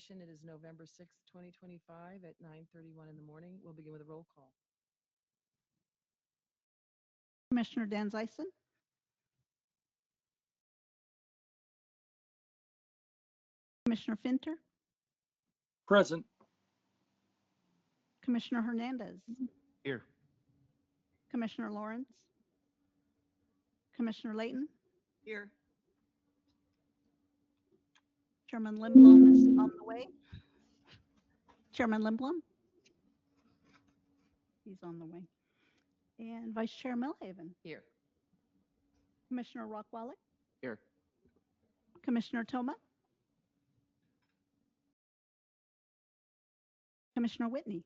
Commission. It is November 6th, 2025 at 9:31 in the morning. We'll begin with a roll call. Commissioner Dan Zyson, Commissioner Finter, Present. Commissioner Hernandez, Here. Commissioner Lawrence, Commissioner Layton, Here. Chairman Lindblom is on the way. Chairman Lindblom, he's on the way. And Vice Chair Millhaven, Here. Commissioner Rockwallick, Here. Commissioner Toma, Commissioner Whitney.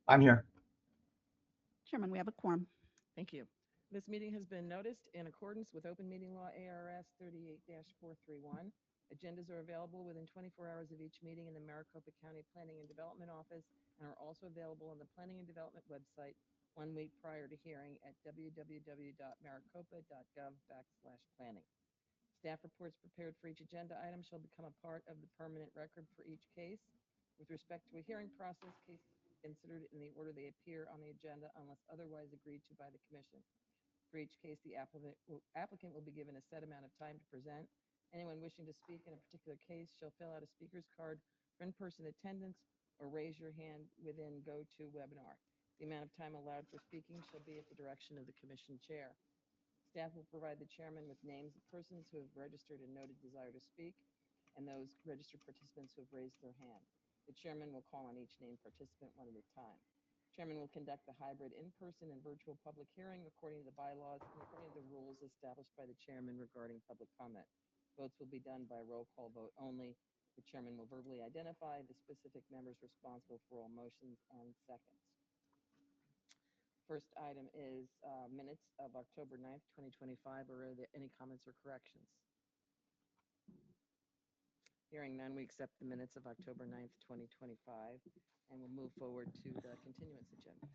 I'm here. Chairman, we have a quorum. Thank you. This meeting has been noticed in accordance with Open Meeting Law ARS 38-431. Agendas are available within 24 hours of each meeting in the Maricopa County Planning and Development Office and are also available on the Planning and Development website 1 week prior to hearing at www.maricopa.gov/planning. Staff reports prepared for each agenda item shall become a part of the permanent record for each case. With respect to a hearing process, cases considered in the order they appear on the agenda unless otherwise agreed to by the Commission. For each case, the applicant will be given a set amount of time to present. Anyone wishing to speak in a particular case shall fill out a speaker's card for in-person attendance or raise your hand within GoToWebinar. The amount of time allowed for speaking shall be at the direction of the Commission Chair. Staff will provide the Chairman with names of persons who have registered and noted desire to speak and those registered participants who have raised their hand. The Chairman will call on each named participant one at a time. Chairman will conduct the hybrid in-person and virtual public hearing according to the bylaws and according to the rules established by the Chairman regarding public comment. Votes will be done by roll call vote only. The Chairman will verbally identify the specific members responsible for all motions and seconds. First item is minutes of October 9th, 2025. Are there any comments or corrections? Hearing none, we accept the minutes of October 9th, 2025, and we'll move forward to the continuance agenda.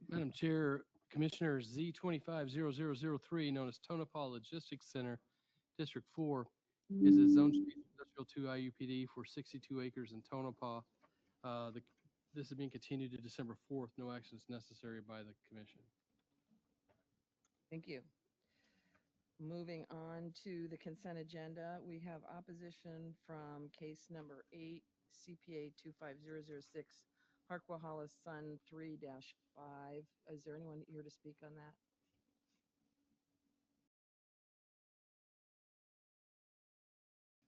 Madam Chair, Commissioner Z250003, known as Tonopah Logistics Center, District 4, is a Zone Change Industrial 2 IUPD for 62 acres in Tonopah. This is being continued to December 4th. No action is necessary by the Commission. Thank you. Moving on to the consent agenda, we have opposition from case number 8, CPA 25006, Harquahala Sun 3-5. Is there anyone here to speak on that?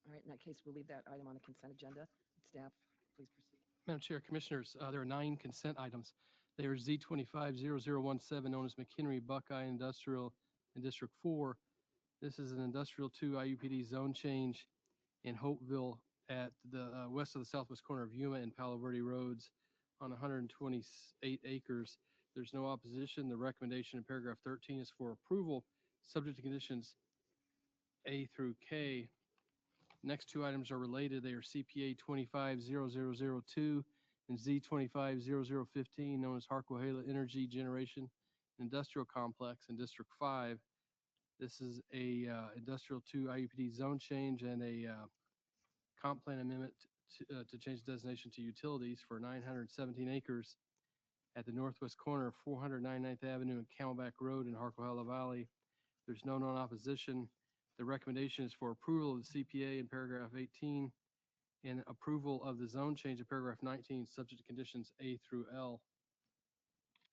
All right, in that case, we'll leave that item on the consent agenda. Staff, please proceed. Madam Chair, Commissioners, there are 9 consent items. They are Z250017, known as McHenry Buckeye Industrial in District 4. This is an Industrial 2 IUPD zone change in Hopeville at the west of the southwest corner of Yuma and Palo Verde Roads on 128 acres. There's no opposition. The recommendation in paragraph 13 is for approval, subject to conditions A through K. Next 2 items are related. They are CPA 250002 and Z250015, known as Harquahala Energy Generation Industrial Complex in District 5. This is a Industrial 2 IUPD zone change and a comp plan amendment to change the designation to utilities for 917 acres at the northwest corner of 499th Avenue and Camelback Road in Harquahala Valley. There's no non-opposition. The recommendation is for approval of the CPA in paragraph 18 and approval of the zone change in paragraph 19, subject to conditions A through L.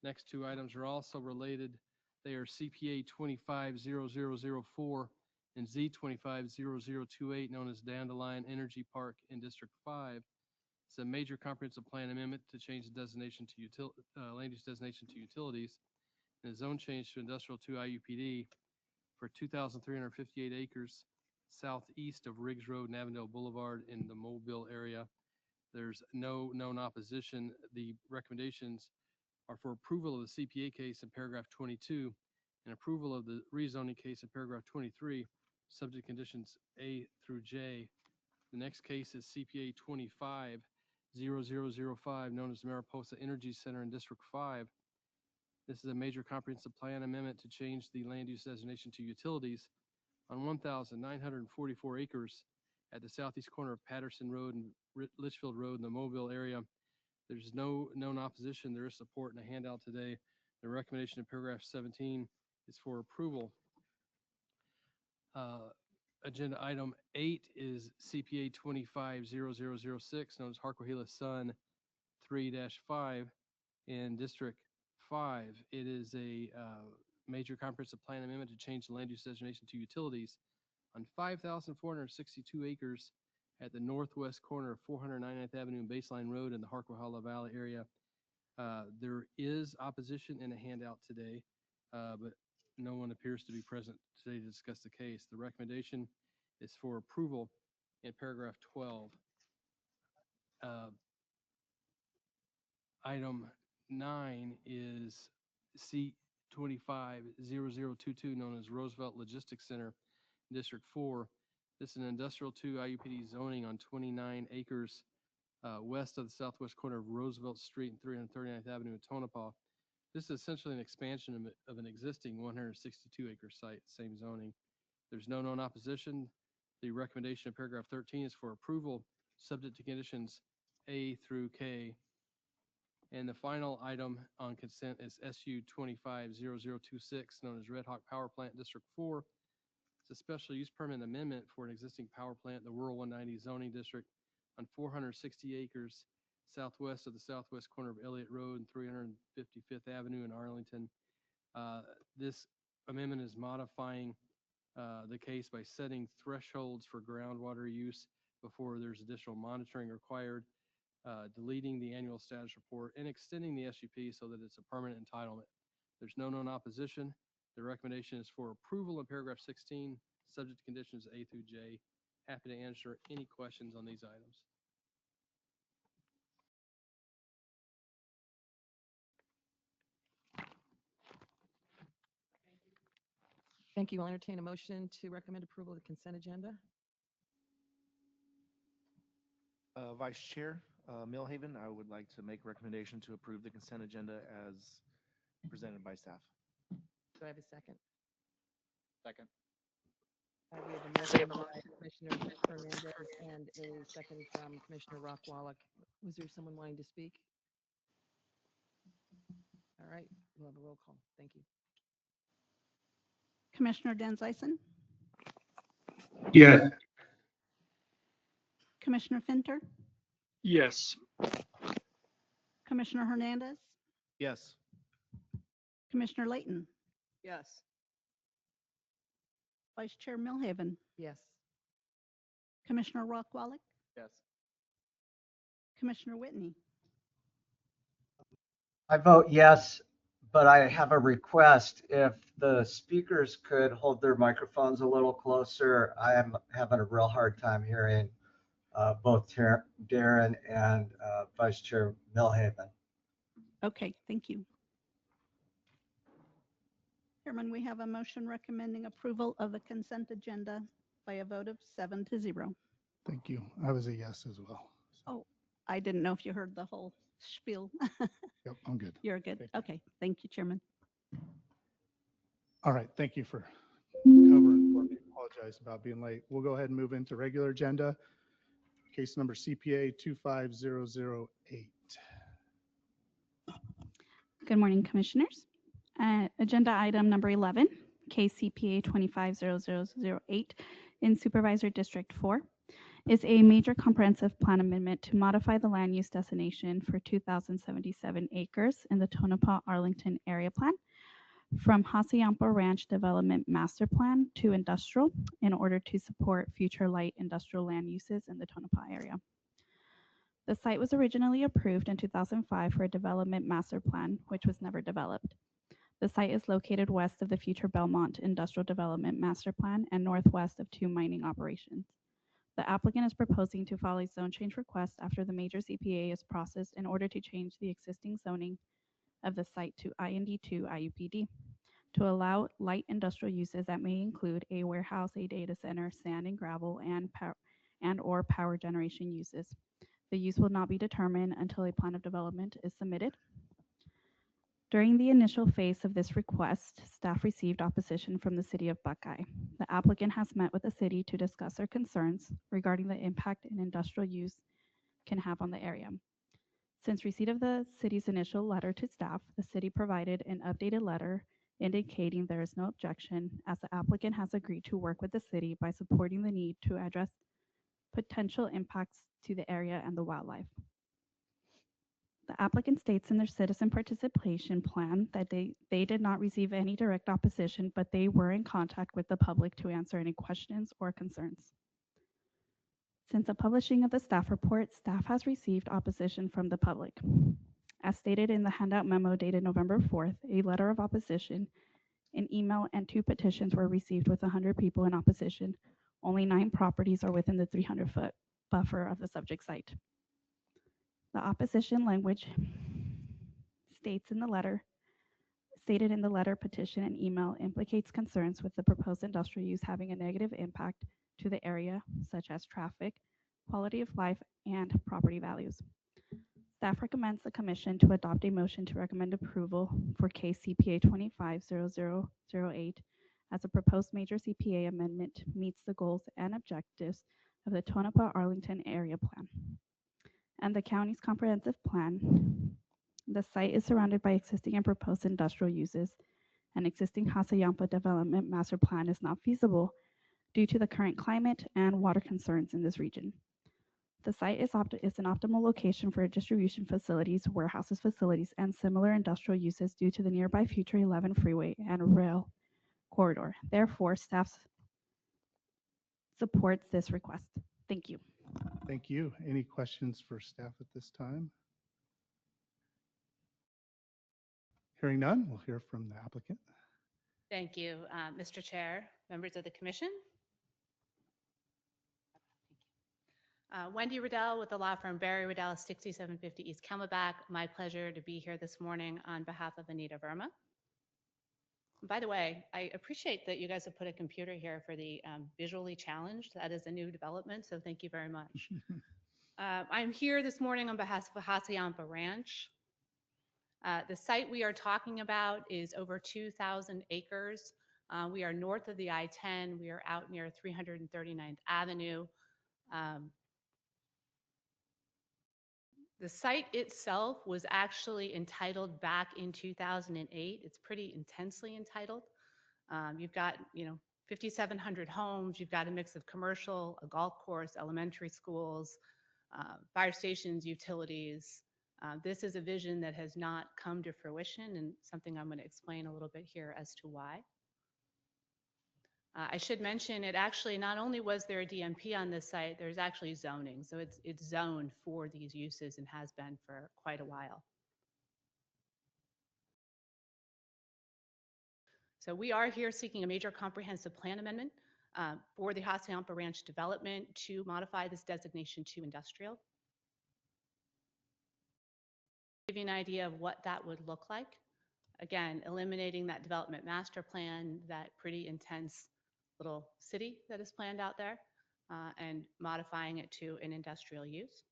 Next 2 items are also related. They are CPA 250004 and Z250028, known as Dandelion Energy Park in District 5. It's a major comprehensive plan amendment to change the designation to land use designation to utilities, and a zone change to Industrial 2 IUPD for 2,358 acres southeast of Riggs Road and Avondale Boulevard in the Mobile area. There's no known opposition. The recommendations are for approval of the CPA case in paragraph 22 and approval of the rezoning case in paragraph 23, subject to conditions A through J. The next case is CPA 250005, known as Mariposa Energy Center in District 5. This is a major comprehensive plan amendment to change the land use designation to utilities on 1,944 acres at the southeast corner of Patterson Road and Litchfield Road in the Mobile area. There's no known opposition. There is support in a handout today. The recommendation in paragraph 17 is for approval. Agenda item 8 is CPA 250006, known as Harquahila Sun 3-5 in District 5. It is a major comprehensive plan amendment to change the land use designation to utilities on 5,462 acres at the northwest corner of 499th Avenue and Baseline Road in the Harquahala Valley area. There is opposition in a handout today, but no one appears to be present today to discuss the case. The recommendation is for approval in paragraph 12. Item 9 is C250022, known as Roosevelt Logistics Center, District 4. This is an industrial 2 IUPD zoning on 29 acres west of the southwest corner of Roosevelt Street and 339th Avenue in Tonopah. This is essentially an expansion of an existing 162-acre site, same zoning. There's no known opposition. The recommendation in paragraph 13 is for approval, subject to conditions A through K. And the final item on consent is SU 250026, known as Red Hawk Power Plant District 4. It's a special use permit amendment for an existing power plant in the Rural 190 zoning district on 460 acres southwest of the southwest corner of Elliott Road and 355th Avenue in Arlington. This amendment is modifying the case by setting thresholds for groundwater use before there's additional monitoring required, deleting the annual status report, and extending the SUP so that it's a permanent entitlement. There's no known opposition. The recommendation is for approval in paragraph 16, subject to conditions A through J. Happy to answer any questions on these items. Thank you. I'll entertain a motion to recommend approval of the consent agenda. Vice Chair Millhaven, I would like to make a recommendation to approve the consent agenda as presented by staff. Do I have a second? Second. We have a motion by Commissioner Hernandez and a second from Commissioner Rock-Wallach. Was there someone wanting to speak? All right, we'll have a roll call. Thank you. Commissioner Denzison, Yes. Commissioner Finter, Yes. Commissioner Hernandez, Yes. Commissioner Layton, Yes. Vice Chair Millhaven, Yes. Commissioner Rock-Wallach, Yes. Commissioner Whitney. I vote yes, but I have a request. If the speakers could hold their microphones a little closer, I am having a real hard time hearing both Darren and Vice Chair Millhaven. Okay, thank you. Chairman, we have a motion recommending approval of the consent agenda by a vote of 7-0. Thank you. I was a yes as well. Oh, I didn't know if you heard the whole spiel. Yep, I'm good. You're good. Thank you. Okay, thank you, Chairman. All right, thank you for covering for me. Apologize about being late. We'll go ahead and move into regular agenda. Case number CPA 25008. Good morning, Commissioners. Agenda item number 11, KCPA 250008 in Supervisor District 4 is a major comprehensive plan amendment to modify the land use destination for 2,077 acres in the Tonopah Arlington area plan from Hassayampa Ranch Development Master Plan to industrial in order to support future light industrial land uses in the Tonopah area. The site was originally approved in 2005 for a development master plan, which was never developed. The site is located west of the future Belmont Industrial Development Master Plan and northwest of 2 mining operations. The applicant is proposing to file a zone change request after the major CPA is processed in order to change the existing zoning of the site to IND2 IUPD to allow light industrial uses that may include a warehouse, a data center, sand and gravel, and or power generation uses. The use will not be determined until a plan of development is submitted. During the initial phase of this request, staff received opposition from the city of Buckeye. The applicant has met with the city to discuss their concerns regarding the impact an industrial use can have on the area. Since receipt of the city's initial letter to staff, the city provided an updated letter indicating there is no objection, as the applicant has agreed to work with the city by supporting the need to address potential impacts to the area and the wildlife. The applicant states in their citizen participation plan that they did not receive any direct opposition, but they were in contact with the public to answer any questions or concerns. Since the publishing of the staff report, staff has received opposition from the public. As stated in the handout memo dated November 4th, a letter of opposition, an email, and 2 petitions were received with 100 people in opposition. Only 9 properties are within the 300-foot buffer of the subject site. The opposition language stated in the letter, petition, and email implicates concerns with the proposed industrial use having a negative impact to the area, such as traffic, quality of life, and property values. Staff recommends the commission to adopt a motion to recommend approval for case CPA 250008 as a proposed major CPA amendment meets the goals and objectives of the Tonopah-Arlington Area Plan and the county's comprehensive plan. The site is surrounded by existing and proposed industrial uses. An existing Hassayampa development master plan is not feasible due to the current climate and water concerns in this region. The site is an optimal location for distribution facilities, warehouses facilities, and similar industrial uses due to the nearby future 11 freeway and rail corridor. Therefore, staff supports this request. Thank you. Thank you. Any questions for staff at this time? Hearing none, we'll hear from the applicant. Thank you, Mr. Chair, members of the commission. Wendy Riddell with the law firm Barry Riddell, 6750 East Camelback. My pleasure to be here this morning on behalf of Anita Verma. By the way, I appreciate that you guys have put a computer here for the visually challenged. That is a new development, so thank you very much. I'm here this morning on behalf of Hassayampa Ranch. The site we are talking about is over 2,000 acres. We are north of the I-10. We are out near 339th Avenue. The site itself was actually entitled back in 2008. It's pretty intensely entitled. You've got, 5,700 homes. You've got a mix of commercial, a golf course, elementary schools, fire stations, utilities. This is a vision that has not come to fruition, and something I'm going to explain a little bit here as to why. I should mention it actually not only was there a DMP on this site, there's actually zoning. So it's zoned for these uses and has been for quite a while. So we are here seeking a major comprehensive plan amendment for the Hassayampa Ranch development to modify this designation to industrial. Give you an idea of what that would look like. Again, eliminating that development master plan, that pretty intense little city that is planned out there, and modifying it to an industrial use.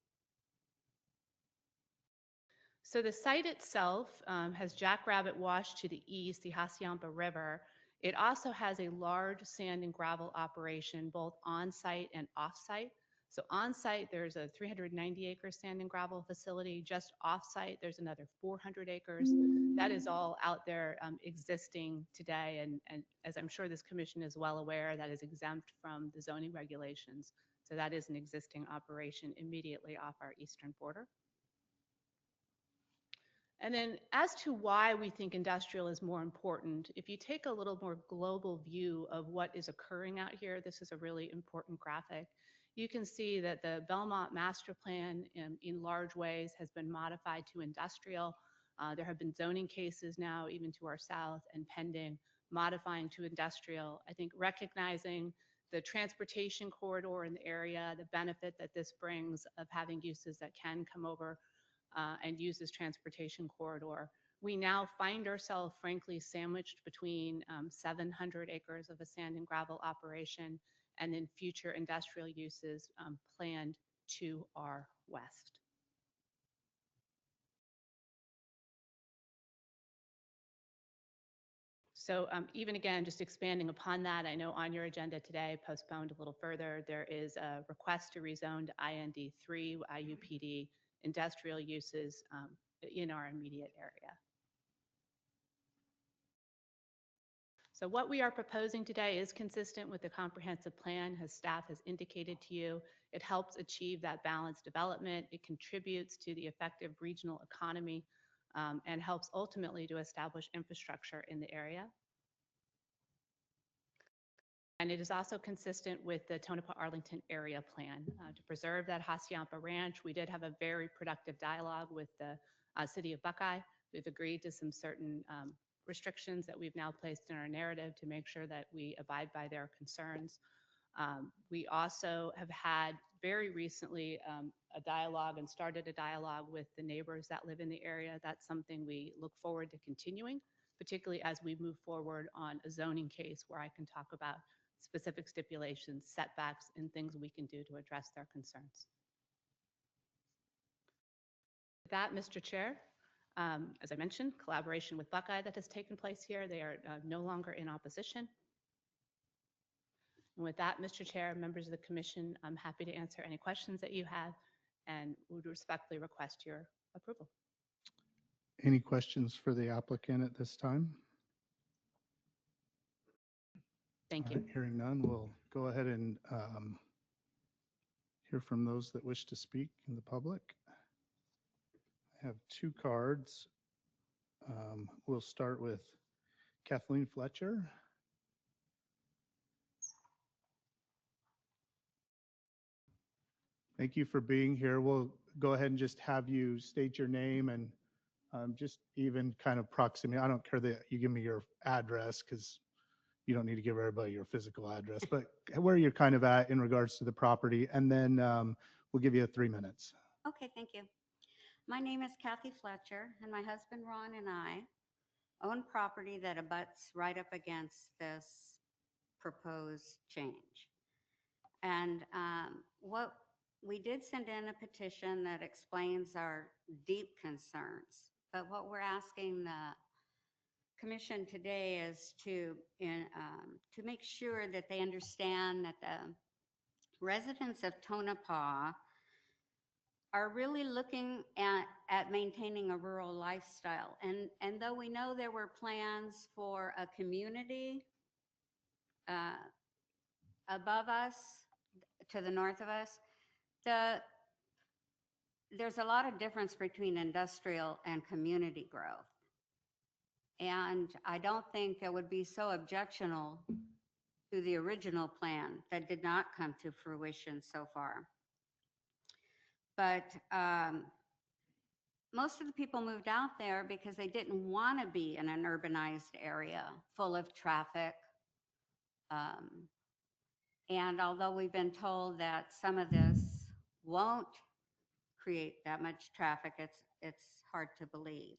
So the site itself has Jackrabbit Wash to the east, the Hassayampa River. It also has a large sand and gravel operation, both on-site and off-site. So on-site, there's a 390-acre sand and gravel facility. Just off-site, there's another 400 acres. That is all out there existing today. And as I'm sure this commission is well aware, that is exempt from the zoning regulations. So that is an existing operation immediately off our eastern border. And then as to why we think industrial is more important, if you take a little more global view of what is occurring out here, this is a really important graphic. You can see that the Belmont master plan in large ways has been modified to industrial. There have been zoning cases now even to our south and pending modifying to industrial. I think recognizing the transportation corridor in the area, the benefit that this brings of having uses that can come over and use this transportation corridor. We now find ourselves frankly sandwiched between 700 acres of a sand and gravel operation and then future industrial uses planned to our west. So even again, just expanding upon that, I know on your agenda today, postponed a little further, there is a request to rezone to IND3 IUPD industrial uses in our immediate area. So what we are proposing today is consistent with the comprehensive plan, as staff has indicated to you. It helps achieve that balanced development. It contributes to the effective regional economy and helps ultimately to establish infrastructure in the area. And it is also consistent with the Tonopah Arlington area plan to preserve that Hacienda Ranch. We did have a very productive dialogue with the city of Buckeye. We've agreed to some certain restrictions that we've now placed in our narrative to make sure that we abide by their concerns. We also have had very recently a dialogue and started a dialogue with the neighbors that live in the area. That's something we look forward to continuing, particularly as we move forward on a zoning case where I can talk about specific stipulations, setbacks, and things we can do to address their concerns. With that, Mr. Chair, as I mentioned, collaboration with Buckeye that has taken place here. They are no longer in opposition. And with that, Mr. Chair, members of the commission, I'm happy to answer any questions that you have and would respectfully request your approval. Any questions for the applicant at this time? Thank All you. right, hearing none, we'll go ahead and hear from those that wish to speak in the public. I have two cards. We'll start with Kathleen Fletcher. Thank you for being here. We'll go ahead and just have you state your name and just even kind of proximity. I don't care that you give me your address because you don't need to give everybody your physical address, but where you're kind of at in regards to the property. And then we'll give you 3 minutes. Okay, thank you. My name is Kathy Fletcher, and my husband Ron and I own property that abuts right up against this proposed change. And what we did send in a petition that explains our deep concerns, but what we're asking the commission today is to make sure that they understand that the residents of Tonopah are really looking at maintaining a rural lifestyle. And though we know there were plans for a community above us, to the north of us, there's a lot of difference between industrial and community growth. And I don't think it would be so objectionable to the original plan that did not come to fruition so far. But most of the people moved out there because they didn't want to be in an urbanized area full of traffic. And although we've been told that some of this won't create that much traffic, it's hard to believe.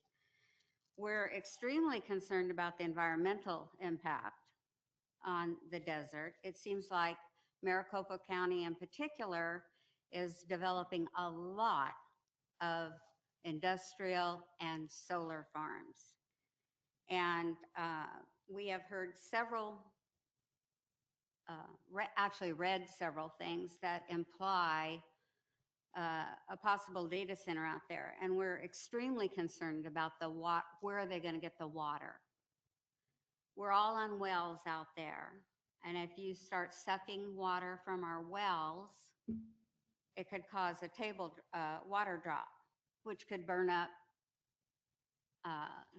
We're extremely concerned about the environmental impact on the desert. It seems like Maricopa County in particular is developing a lot of industrial and solar farms. And we have heard several, actually read several things that imply a possible data center out there. And we're extremely concerned about where are they going to get the water? We're all on wells out there. And if you start sucking water from our wells, it could cause a water drop, which could burn up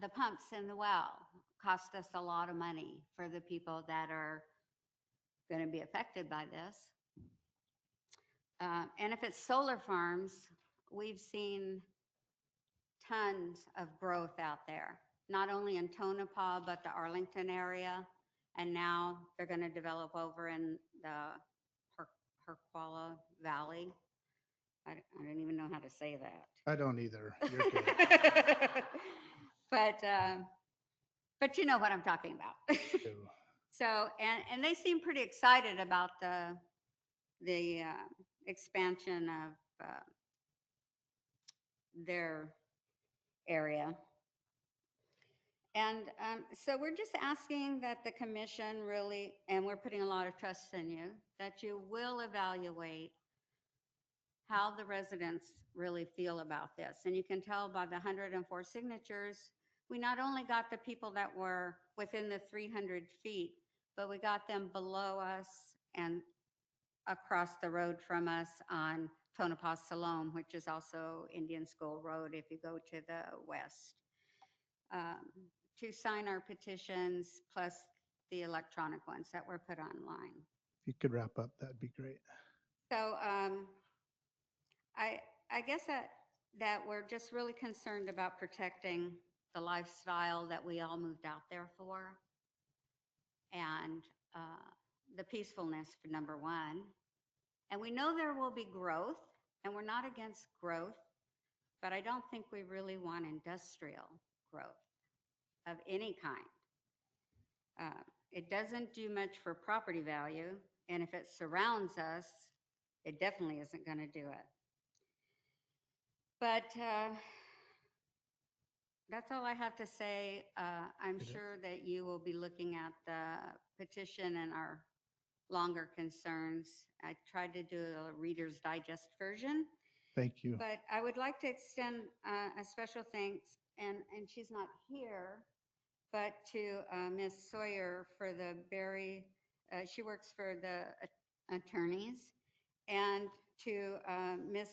the pumps in the well, cost us a lot of money for the people that are going to be affected by this. And if it's solar farms, we've seen tons of growth out there, not only in Tonopah, but the Arlington area. And now they're going to develop over in the Herquala Valley. I don't even know how to say that. I don't either. You're good. But you know what I'm talking about. So, and they seem pretty excited about the expansion of their area. And so we're just asking that the commission really, and we're putting a lot of trust in you, that you will evaluate how the residents really feel about this. And you can tell by the 104 signatures, we not only got the people that were within the 300 feet, but we got them below us and across the road from us on Tonopah Siloam, which is also Indian School Road if you go to the west, to sign our petitions plus the electronic ones that were put online. If you could wrap up, that'd be great. So I guess that we're just really concerned about protecting the lifestyle that we all moved out there for, and the peacefulness for number one. And we know there will be growth, and we're not against growth, but I don't think we really want industrial growth of any kind. It doesn't do much for property value, and if it surrounds us, it definitely isn't going to do it. But that's all I have to say. I'm sure that you will be looking at the petition and our longer concerns. I tried to do a Reader's Digest version. Thank you. But I would like to extend a special thanks, and she's not here, but to Ms. Sawyer for the she works for the attorneys, and to Ms.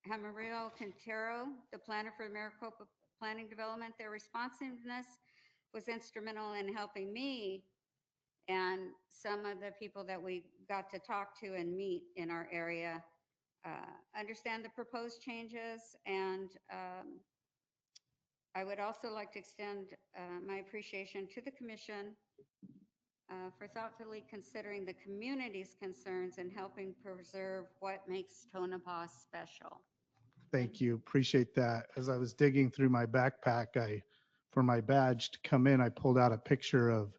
Camarillo Quintero, the planner for Maricopa Planning Development. Their responsiveness was instrumental in helping me and some of the people that we got to talk to and meet in our area understand the proposed changes. And I would also like to extend my appreciation to the commission for thoughtfully considering the community's concerns and helping preserve what makes Tonopah special. Thank you. Appreciate that. As I was digging through my backpack, for my badge to come in, I pulled out a picture of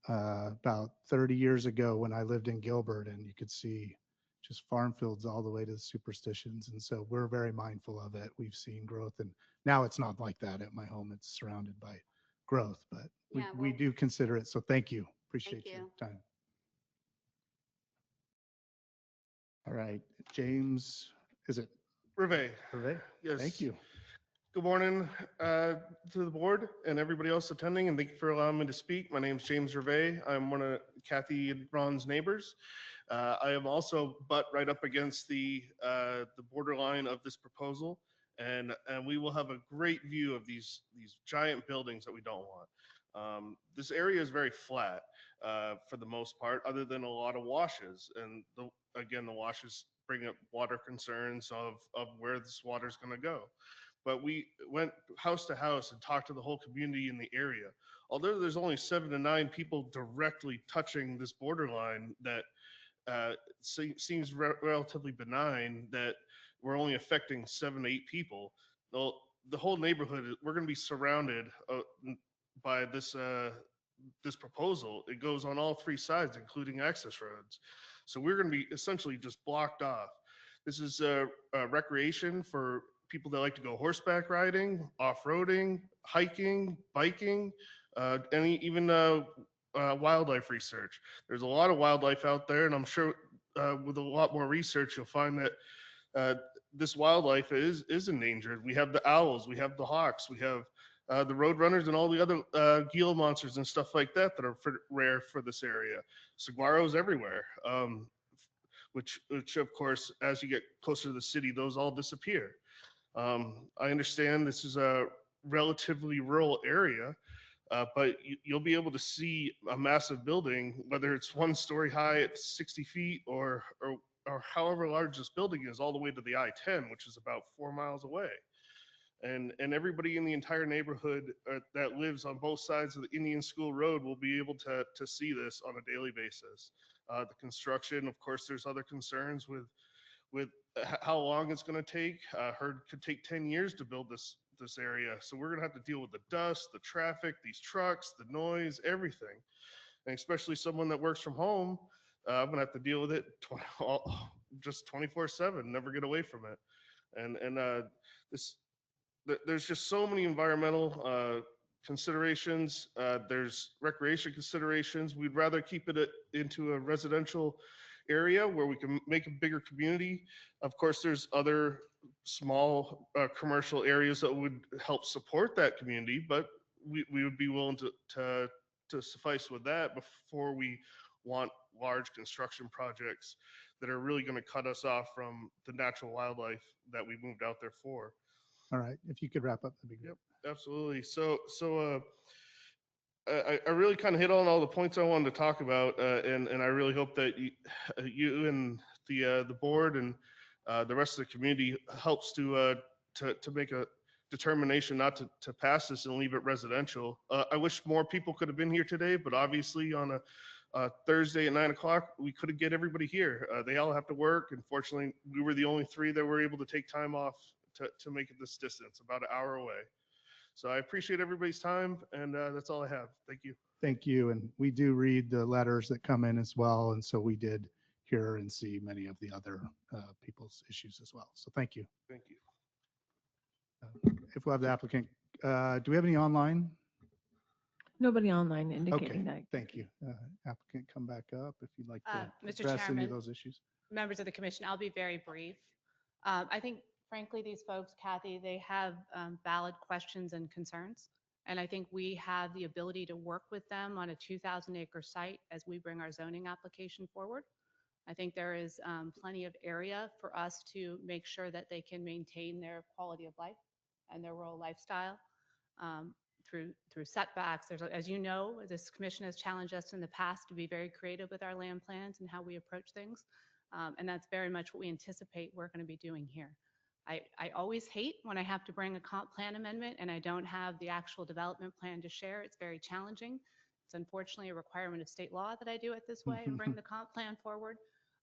about 30 years ago when I lived in Gilbert, and you could see just farm fields all the way to the superstitions. And so we're very mindful of it. We've seen growth, and now it's not like that at my home. It's surrounded by growth, but we do consider it. So thank you. Appreciate your time. All right, James, is it Reve. Hervé? Yes. Thank you. Good morning to the board and everybody else attending, and thank you for allowing me to speak. My name is James Reve. I'm one of Kathy and Ron's neighbors. I am also butt right up against the borderline of this proposal, and we will have a great view of these giant buildings that we don't want. This area is very flat for the most part, other than a lot of washes, and again, the washes bring up water concerns of where this water is going to go. But we went house to house and talked to the whole community in the area. Although there's only 7 to 9 people directly touching this borderline, that seems relatively benign, that we're only affecting 7 to 8 people. The whole neighborhood, we're going to be surrounded by this proposal. It goes on all 3 sides, including access roads. So we're going to be essentially just blocked off. This is recreation for people that like to go horseback riding, off-roading, hiking, biking, and even wildlife research. There's a lot of wildlife out there, and I'm sure with a lot more research, you'll find that this wildlife is endangered. We have the owls, we have the hawks, we have the roadrunners, and all the other Gila monsters and stuff like that that are rare for this area. Saguaros everywhere, which of course, as you get closer to the city, those all disappear. I understand this is a relatively rural area, but you'll be able to see a massive building, whether it's 1 story high at 60 feet or however large this building is, all the way to the I-10, which is about 4 miles away. And everybody in the entire neighborhood that lives on both sides of the Indian School Road will be able to see this on a daily basis. The construction, of course, there's other concerns with how long it's going to take. Heard could take 10 years to build this area. So we're going to have to deal with the dust, the traffic, these trucks, the noise, everything. And especially someone that works from home, I'm going to have to deal with it just 24/7, never get away from it. And there's just so many environmental considerations. There's recreation considerations. We'd rather keep it into a residential area where we can make a bigger community. Of course, there's other small commercial areas that would help support that community, but we would be willing to suffice with that before we want large construction projects that are really going to cut us off from the natural wildlife that we moved out there for. All right, if you could wrap up, that'd be great. Yep, absolutely. I really kind of hit on all the points I wanted to talk about, and I really hope that you and the board and the rest of the community helps to make a determination not to pass this and leave it residential. I wish more people could have been here today, but obviously on a Thursday at 9 o'clock, we couldn't get everybody here. They all have to work. Unfortunately, we were the only three that were able to take time off to make it this distance, about an hour away. So I appreciate everybody's time, and that's all I have. Thank you. Thank you. And we do read the letters that come in as well. And so we did hear and see many of the other people's issues as well. So thank you. Thank you. If we'll have the applicant, do we have any online? Nobody online indicating that. Thank you. Applicant, come back up if you'd like to Mr. address any of Chairman, those issues. members of the commission, I'll be very brief. I think, frankly, these folks, Kathy, they have valid questions and concerns. And I think we have the ability to work with them on a 2,000-acre site as we bring our zoning application forward. I think there is plenty of area for us to make sure that they can maintain their quality of life and their rural lifestyle through setbacks. There's, as you know, this commission has challenged us in the past to be very creative with our land plans and how we approach things. And that's very much what we anticipate we're going to be doing here. I always hate when I have to bring a comp plan amendment and I don't have the actual development plan to share. It's very challenging. It's unfortunately a requirement of state law that I do it this way and bring the comp plan forward.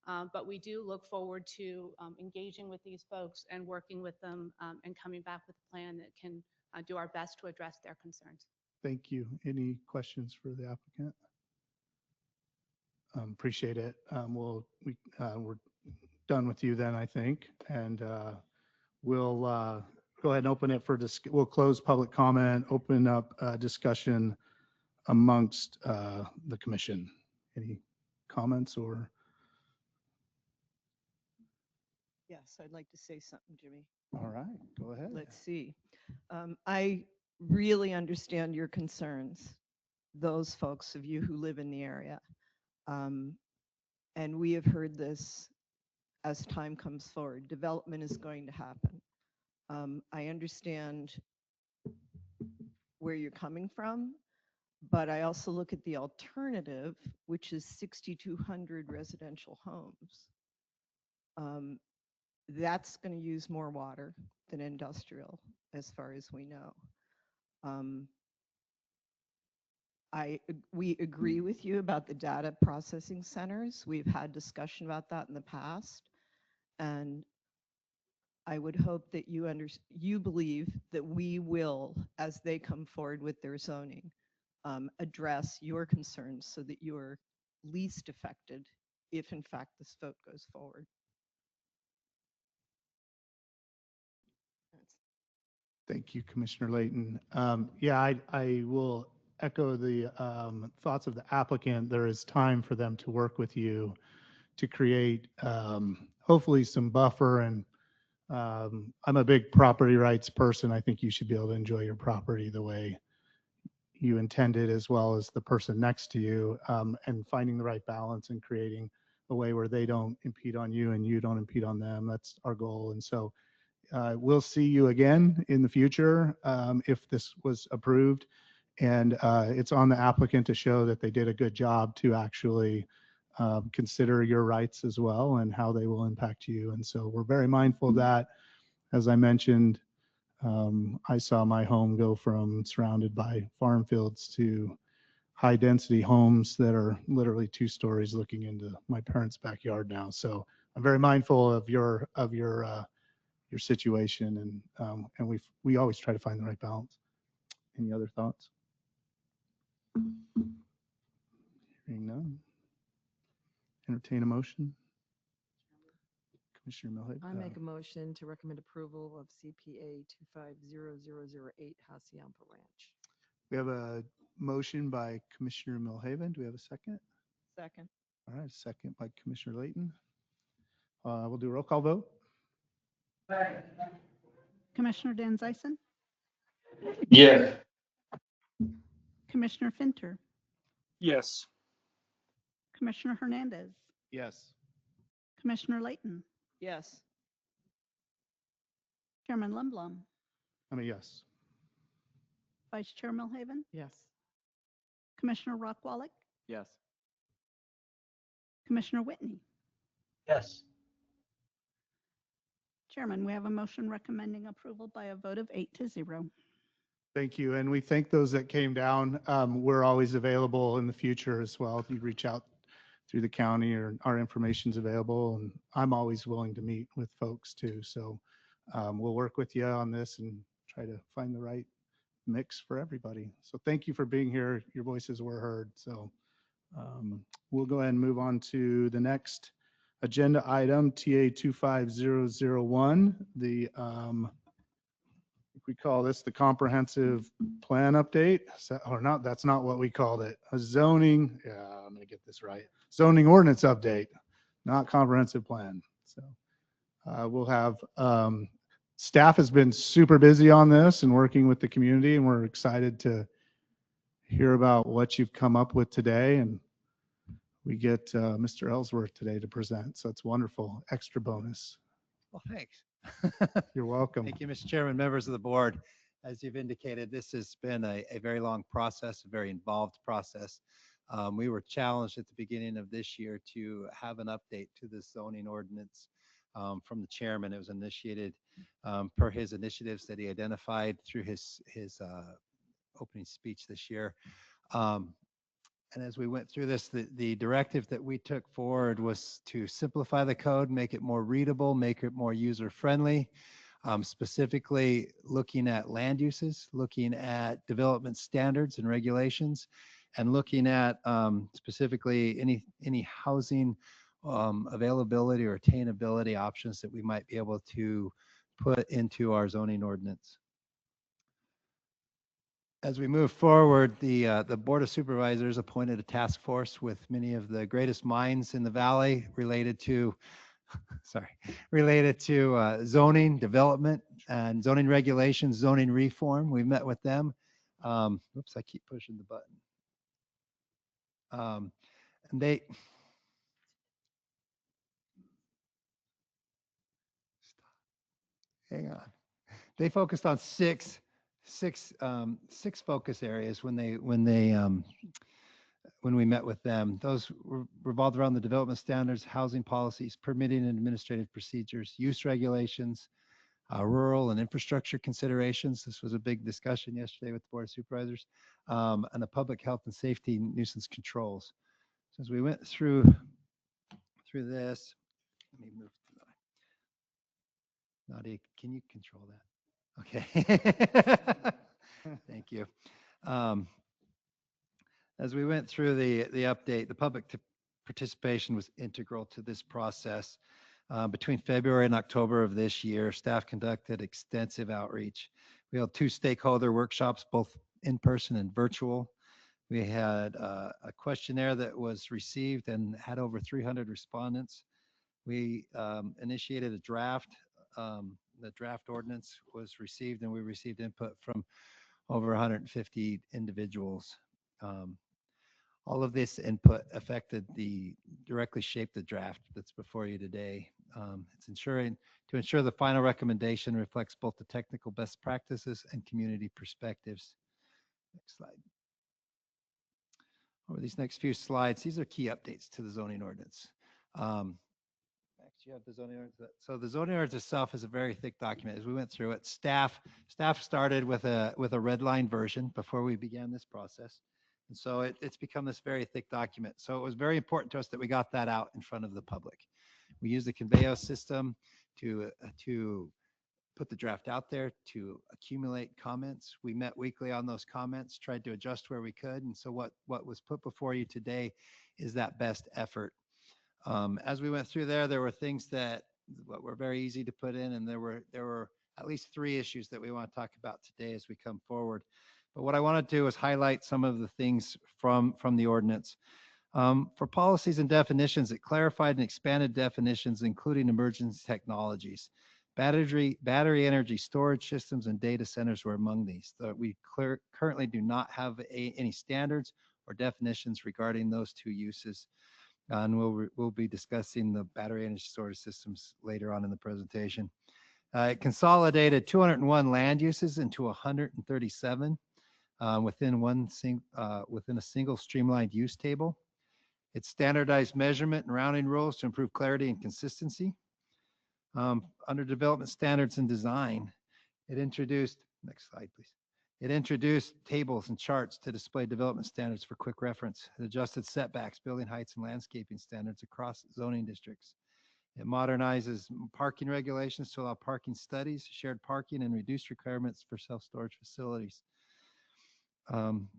But we do look forward to engaging with these folks and working with them and coming back with a plan that can do our best to address their concerns. Thank you. Any questions for the applicant? Appreciate it. We're done with you then, I think. And we'll go ahead and open it for we'll close public comment, open up discussion amongst the commission. Any comments or? Yes, I'd like to say something, Jimmy. All right, go ahead. Let's see. I really understand your concerns, those folks of you who live in the area. And we have heard this as time comes forward. Development is going to happen. I understand where you're coming from, but I also look at the alternative, which is 6,200 residential homes. That's going to use more water than industrial, as far as we know. We agree with you about the data processing centers. We've had discussion about that in the past. And I would hope that you believe that we will, as they come forward with their zoning, address your concerns so that you are least affected if in fact this vote goes forward. Thank you, Commissioner Layton. Yeah, I will echo the thoughts of the applicant. There is time for them to work with you to create hopefully some buffer. And I'm a big property rights person. I think you should be able to enjoy your property the way you intended, as well as the person next to you, and finding the right balance and creating a way where they don't impede on you and you don't impede on them. That's our goal. And so we'll see you again in the future if this was approved. And it's on the applicant to show that they did a good job to actually consider your rights as well and how they will impact you. And so we're very mindful of that. As I mentioned, I saw my home go from surrounded by farm fields to high density homes that are literally 2 stories looking into my parents' backyard now. So I'm very mindful of your situation, and we always try to find the right balance. Any other thoughts? Hearing none. Entertain a motion. Commissioner Milhead. I make a motion to recommend approval of CPA 250008 Hacienda Ranch. We have a motion by Commissioner Milhaven. Do we have a second? Second. All right, second by Commissioner Layton. We'll do a roll call vote. Commissioner Dan Zyson, Yes. Commissioner Finter, Yes. Commissioner Hernandez, Yes. Commissioner Layton, Yes. Chairman Limblom, I'm a yes. Vice Chair Milhaven, Yes. Commissioner Rockwallick, Yes. Commissioner Whitney. Yes. Chairman, we have a motion recommending approval by a vote of 8-0. Thank you. And we thank those that came down. We're always available in the future as well. If you reach out through the county, or our information's available, and I'm always willing to meet with folks too. So we'll work with you on this and try to find the right mix for everybody. So thank you for being here. Your voices were heard. So we'll go ahead and move on to the next agenda item, TA 25001. We call this the comprehensive plan update, or not, that's not what we called it. A zoning, yeah, I'm gonna get this right. Zoning ordinance update, not comprehensive plan. So we'll have, staff has been super busy on this and working with the community, and we're excited to hear about what you've come up with today. And we get Mr. Ellsworth today to present, so it's wonderful, extra bonus. Well, thanks. You're welcome. Thank you, Mr. Chairman, members of the board. As you've indicated, this has been a very long process, a very involved process. We were challenged at the beginning of this year to have an update to the zoning ordinance from the chairman. It was initiated per his initiatives that he identified through his opening speech this year. And as we went through this, the directive that we took forward was to simplify the code, make it more readable, make it more user-friendly, specifically looking at land uses, looking at development standards and regulations, and looking at specifically any housing availability or attainability options that we might be able to put into our zoning ordinance. As we move forward, the Board of Supervisors appointed a task force with many of the greatest minds in the valley related to, zoning development and zoning regulations, zoning reform. We met with them. Oops, I keep pushing the button. And they, hang on. They focused on six focus areas when we met with them. Those revolved around the development standards, housing policies, permitting and administrative procedures, use regulations, rural and infrastructure considerations. This was a big discussion yesterday with the Board of Supervisors, and the public health and safety nuisance controls. So as we went through this, let me move to Nadia, can you control that? Okay. Thank you. As we went through the update, the public participation was integral to this process. Between February and October of this year, staff conducted extensive outreach. We held 2 stakeholder workshops, both in person and virtual. We had a questionnaire that was received and had over 300 respondents. We initiated a draft. The draft ordinance was received, and we received input from over 150 individuals. All of this input directly shaped the draft that's before you today. It's to ensure the final recommendation reflects both the technical best practices and community perspectives. Next slide. Over these next few slides, these are key updates to the zoning ordinance. You have the zoning ordinance. So the zoning ordinance itself is a very thick document. As we went through it, staff started with a red line version before we began this process. And so it's become this very thick document. So it was very important to us that we got that out in front of the public. We used the Conveyo system to put the draft out there, to accumulate comments. We met weekly on those comments, tried to adjust where we could. And so what was put before you today is that best effort. As we went through there were things that were very easy to put in, and there were at least 3 issues that we want to talk about today as we come forward. But what I want to do is highlight some of the things from the ordinance. For policies and definitions, it clarified and expanded definitions, including emerging technologies. Battery energy storage systems and data centers were among these. We currently do not have any standards or definitions regarding those two uses. And we'll be discussing the battery energy storage systems later on in the presentation. It consolidated 201 land uses into 137 within a single streamlined use table. It standardized measurement and rounding rules to improve clarity and consistency. Under development standards and design, it introduced, next slide, please. It introduced tables and charts to display development standards for quick reference. It adjusted setbacks, building heights, and landscaping standards across zoning districts. It modernizes parking regulations to allow parking studies, shared parking, and reduced requirements for self-storage facilities.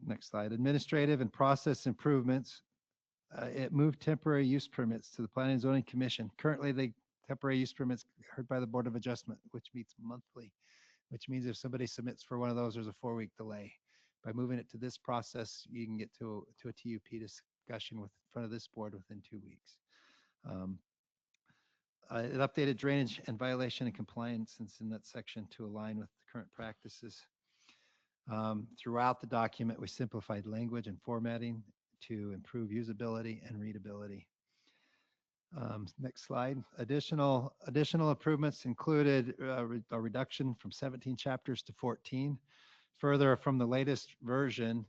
Next slide. Administrative and process improvements. It moved temporary use permits to the Planning and Zoning Commission. Currently, the temporary use permits heard by the Board of Adjustment, which meets monthly, which means if somebody submits for one of those, there's a 4-week delay. By moving it to this process, you can get to a TUP discussion in front of this board within 2 weeks. It updated drainage and violation and compliance in that section to align with current practices. Throughout the document, we simplified language and formatting to improve usability and readability. Next slide. Additional improvements included a reduction from 17 chapters to 14. Further, from the latest version,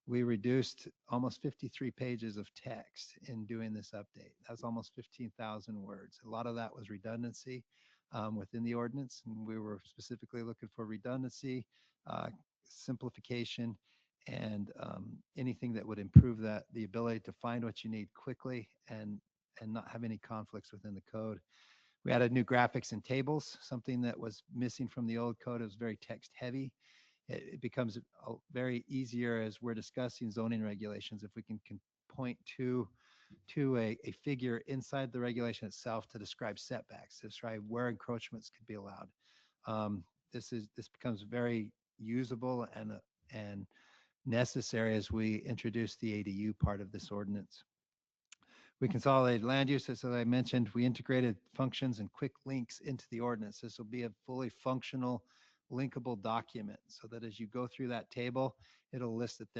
we reduced almost 53 pages of text in doing this update. That's almost 15,000 words. A lot of that was redundancy within the ordinance, and we were specifically looking for redundancy, simplification, and anything that would improve the ability to find what you need quickly and not have any conflicts within the code. We added new graphics and tables, something that was missing from the old code. It was very text heavy. It becomes very easier as we're discussing zoning regulations if we can point to a figure inside the regulation itself to describe setbacks, to describe where encroachments could be allowed. This becomes very usable and necessary as we introduce the ADU part of this ordinance. We consolidated land use, as I mentioned. We integrated functions and quick links into the ordinance. This will be a fully functional, linkable document so that as you go through that table, it'll list that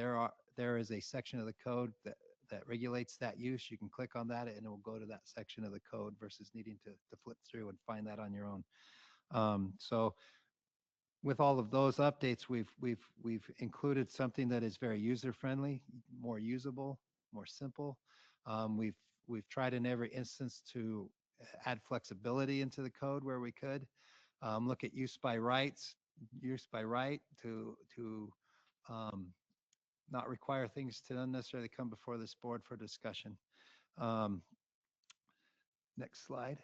there is a section of the code that regulates that use. You can click on that and it will go to that section of the code versus needing to flip through and find that on your own. So with all of those updates, we've included something that is very user-friendly, more usable, more simple. We've tried in every instance to add flexibility into the code where we could. Look at use by right to not require things to unnecessarily come before this board for discussion. Next slide.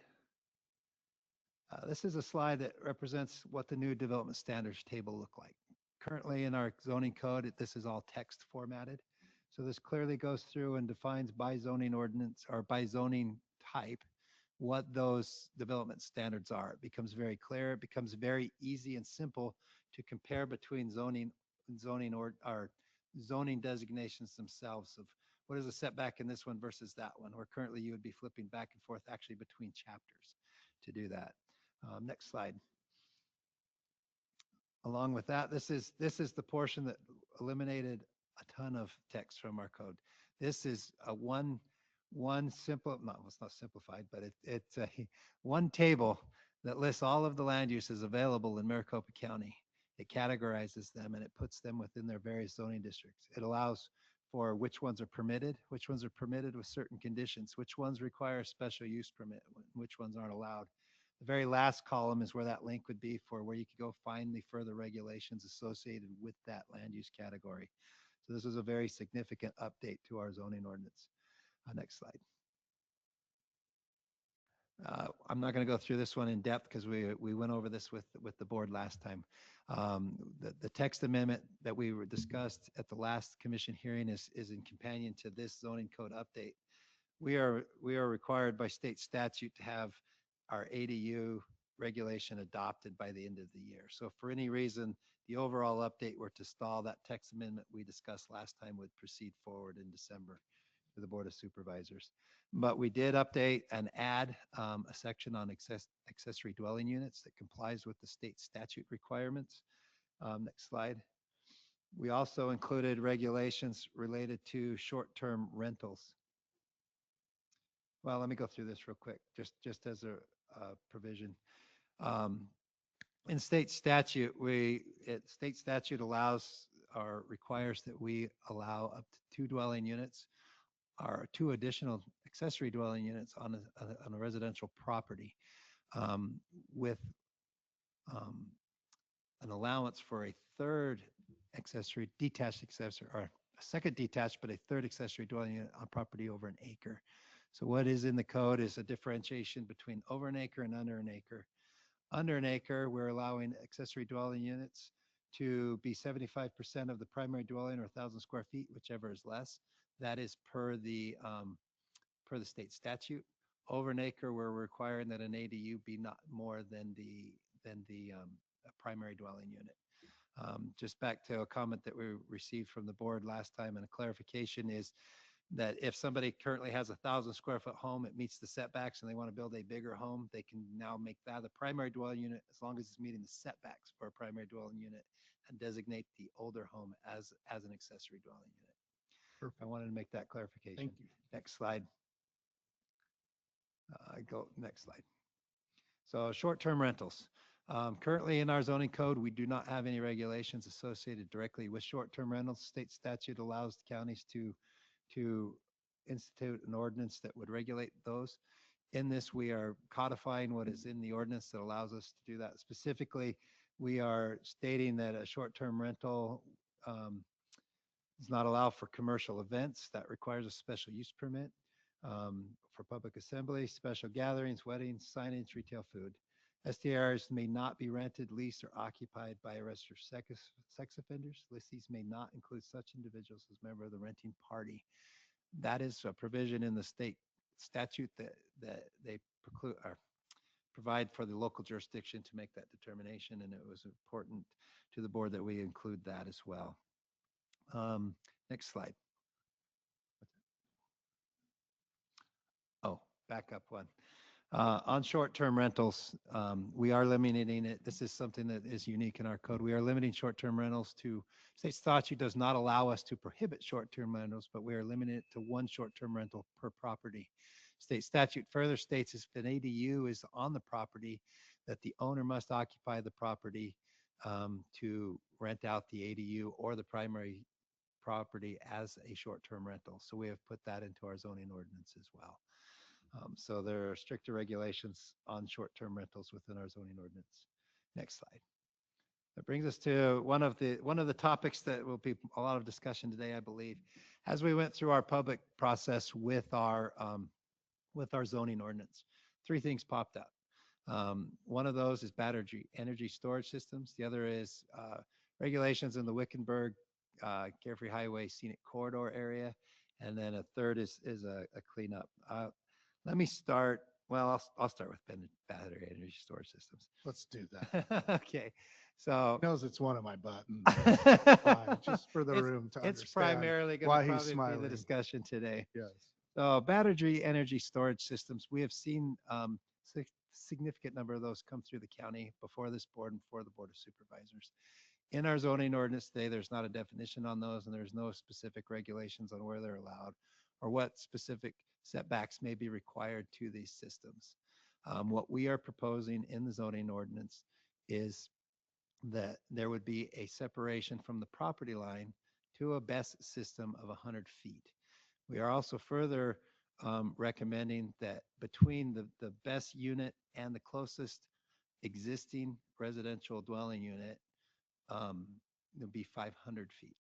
This is a slide that represents what the new development standards table look like. Currently in our zoning code, this is all text formatted. So this clearly goes through and defines by zoning ordinance or by zoning type what those development standards are. It becomes very clear. It becomes very easy and simple to compare between zoning designations themselves of what is a setback in this one versus that one, where currently you would be flipping back and forth actually between chapters to do that. Next slide. Along with that, this is the portion that eliminated a ton of text from our code. This is a one simple, no, it's not simplified, but it's a one table that lists all of the land uses available in Maricopa County. It categorizes them and it puts them within their various zoning districts. It allows for which ones are permitted with certain conditions, which ones require a special use permit, which ones aren't allowed. The very last column is where that link would be for where you could go find the further regulations associated with that land use category. So this is a very significant update to our zoning ordinance. Next slide. I'm not going to go through this one in depth because we went over this with the board last time. The text amendment that we were discussed at the last commission hearing is in companion to this zoning code update. We are required by state statute to have our ADU regulation adopted by the end of the year. So if for any reason the overall update were to stall, that text amendment we discussed last time would proceed forward in December to the Board of Supervisors. But we did update and add a section on accessory dwelling units that complies with the state statute requirements. Next slide. We also included regulations related to short-term rentals. Well, let me go through this real quick, just as a provision. In state statute, state statute allows or requires that we allow up to 2 dwelling units or 2 additional accessory dwelling units on a residential property, with an allowance for a third accessory, detached accessory, or a second detached, but a third accessory dwelling unit on property over an acre. So what is in the code is a differentiation between over an acre and under an acre. Under an acre, we're allowing accessory dwelling units to be 75% of the primary dwelling or 1,000 square feet, whichever is less. That is per the state statute. Over an acre, we're requiring that an ADU be not more than the primary dwelling unit. Just back to a comment that we received from the board last time, and a clarification is that if somebody currently has 1,000 square foot home, it meets the setbacks and they want to build a bigger home, they can now make that a primary dwelling unit as long as it's meeting the setbacks for a primary dwelling unit, and designate the older home as an accessory dwelling unit. Perfect. I wanted to make that clarification. Thank you. Next slide. Next slide. So short-term rentals. Currently in our zoning code, we do not have any regulations associated directly with short-term rentals. State statute allows the counties to institute an ordinance that would regulate those. In this, we are codifying what is in the ordinance that allows us to do that. Specifically, we are stating that a short-term rental is not allowed for commercial events. That requires a special use permit for public assembly, special gatherings, weddings, signage, retail food. STRs may not be rented, leased, or occupied by arrested sex offenders. Lessees may not include such individuals as member of the renting party. That is a provision in the state statute that they provide for the local jurisdiction to make that determination, and it was important to the board that we include that as well. Next slide. Oh, back up one. On short-term rentals, we are limiting it. This is something that is unique in our code. We are limiting short-term rentals to, state statute does not allow us to prohibit short-term rentals, but we are limiting it to 1 short-term rental per property. State statute further states if an ADU is on the property, that the owner must occupy the property to rent out the ADU or the primary property as a short-term rental. So we have put that into our zoning ordinance as well. So there are stricter regulations on short-term rentals within our zoning ordinance. Next slide. That brings us to one of the topics that will be a lot of discussion today, I believe. As we went through our public process with our zoning ordinance, 3 things popped up. One of those is battery energy storage systems. The other is regulations in the Wickenburg Carefree Highway Scenic Corridor area. And then a third is a cleanup. Let me start. Well, I'll start with battery energy storage systems. Let's do that. Okay. So He knows it's one of my buttons. Just for the room to understand. It's primarily going to probably be the discussion today. Yes. So battery energy storage systems, we have seen significant number of those come through the county before this board and before the Board of Supervisors. In our zoning ordinance today, there's not a definition on those, and there's no specific regulations on where they're allowed or what specific setbacks may be required to these systems. What we are proposing in the zoning ordinance is that there would be a separation from the property line to a BESS system of 100 feet. We are also further recommending that between the BESS unit and the closest existing residential dwelling unit, it'll be 500 feet.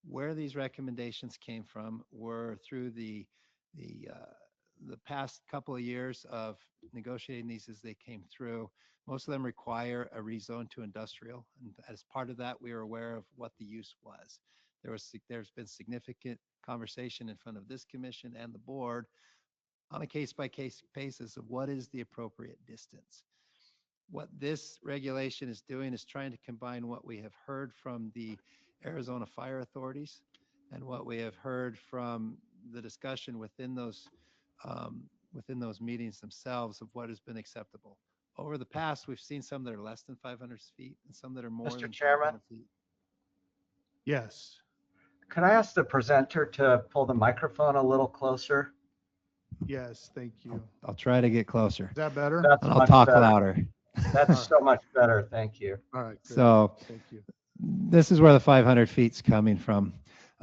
Where these recommendations came from were through the past couple of years of negotiating these as they came through. Most of them require a rezone to industrial, and as part of that, we are aware of what the use was. There's been significant conversation in front of this commission and the board on a case-by-case basis of what is the appropriate distance. What this regulation is doing is trying to combine what we have heard from the Arizona fire authorities and what we have heard from the discussion within those meetings themselves of what has been acceptable. Over the past, we've seen some that are less than 500 feet and some that are more Mr. than Chairman? 500 feet. Yes. Could I ask the presenter to pull the microphone a little closer? Yes, thank you. I'll try to get closer Is that better? That's and I'll much talk better. louder. That's so much better. Thank you. All right, great. So Thank you. this is where the 500 feet's coming from.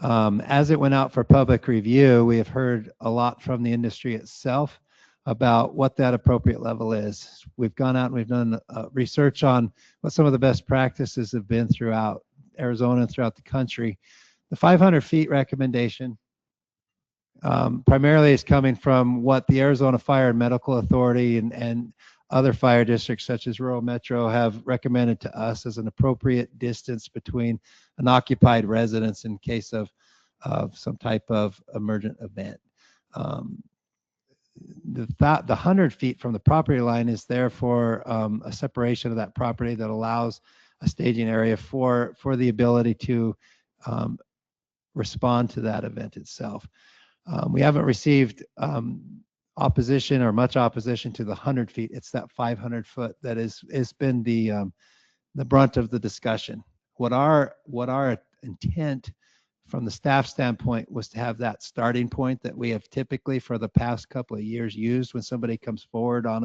As it went out for public review, we have heard a lot from the industry itself about what that appropriate level is. We've gone out and we've done research on what some of the best practices have been throughout Arizona and throughout the country. The 500 feet recommendation primarily is coming from what the Arizona Fire and Medical Authority and other fire districts such as rural metro have recommended to us as an appropriate distance between an occupied residence in case of some type of emergent event. The 100 feet from the property line is there for a separation of that property that allows a staging area for the ability to respond to that event itself. We haven't received opposition or much opposition to the 100 feet. It's that 500 foot that has been the brunt of the discussion. What our intent from the staff standpoint was to have that starting point that we have typically for the past couple of years used when somebody comes forward on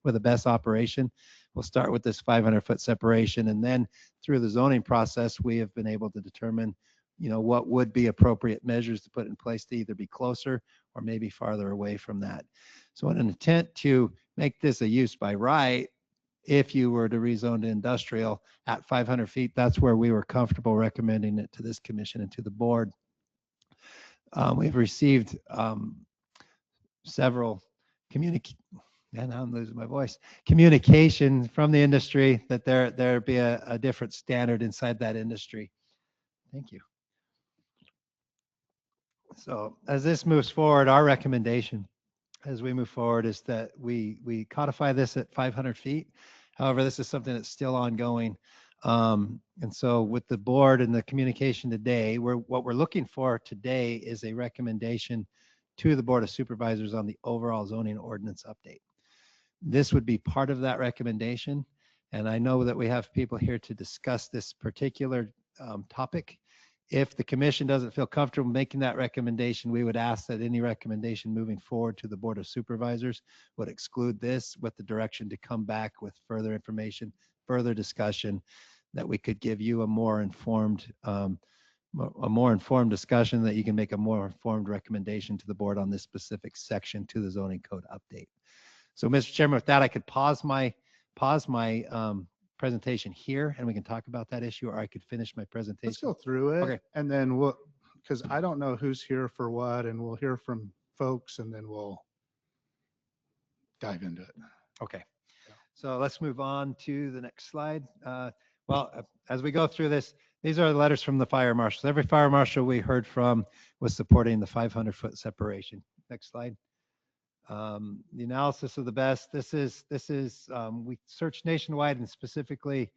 with a best operation. We'll start with this 500-foot separation, and then through the zoning process, we have been able to determine, what would be appropriate measures to put in place to either be closer or maybe farther away from that. So in an intent to make this a use by right, if you were to rezone to industrial at 500 feet, that's where we were comfortable recommending it to this commission and to the board. We've received several and I'm losing my voice, communication from the industry that there be a different standard inside that industry. Thank you. So as this moves forward, our recommendation as we move forward is that we codify this at 500 feet. However, this is something that's still ongoing. And so with the board and the communication today, what we're looking for today is a recommendation to the Board of Supervisors on the overall zoning ordinance update. This would be part of that recommendation. And I know that we have people here to discuss this particular topic. If the commission doesn't feel comfortable making that recommendation, we would ask that any recommendation moving forward to the Board of Supervisors would exclude this with the direction to come back with further information, further discussion, that we could give you a more informed discussion, that you can make a more informed recommendation to the board on this specific section to the zoning code update. So, Mr. Chairman, with that, I could pause my presentation here and we can talk about that issue, or I could finish my presentation. Let's go through it. Okay. And then because I don't know who's here for what, and we'll hear from folks and then we'll dive into it. Okay. So let's move on to the next slide. As we go through this, these are the letters from the fire marshals. Every fire marshal we heard from was supporting the 500-foot separation. Next slide. The analysis of the best. This is we searched nationwide and specifically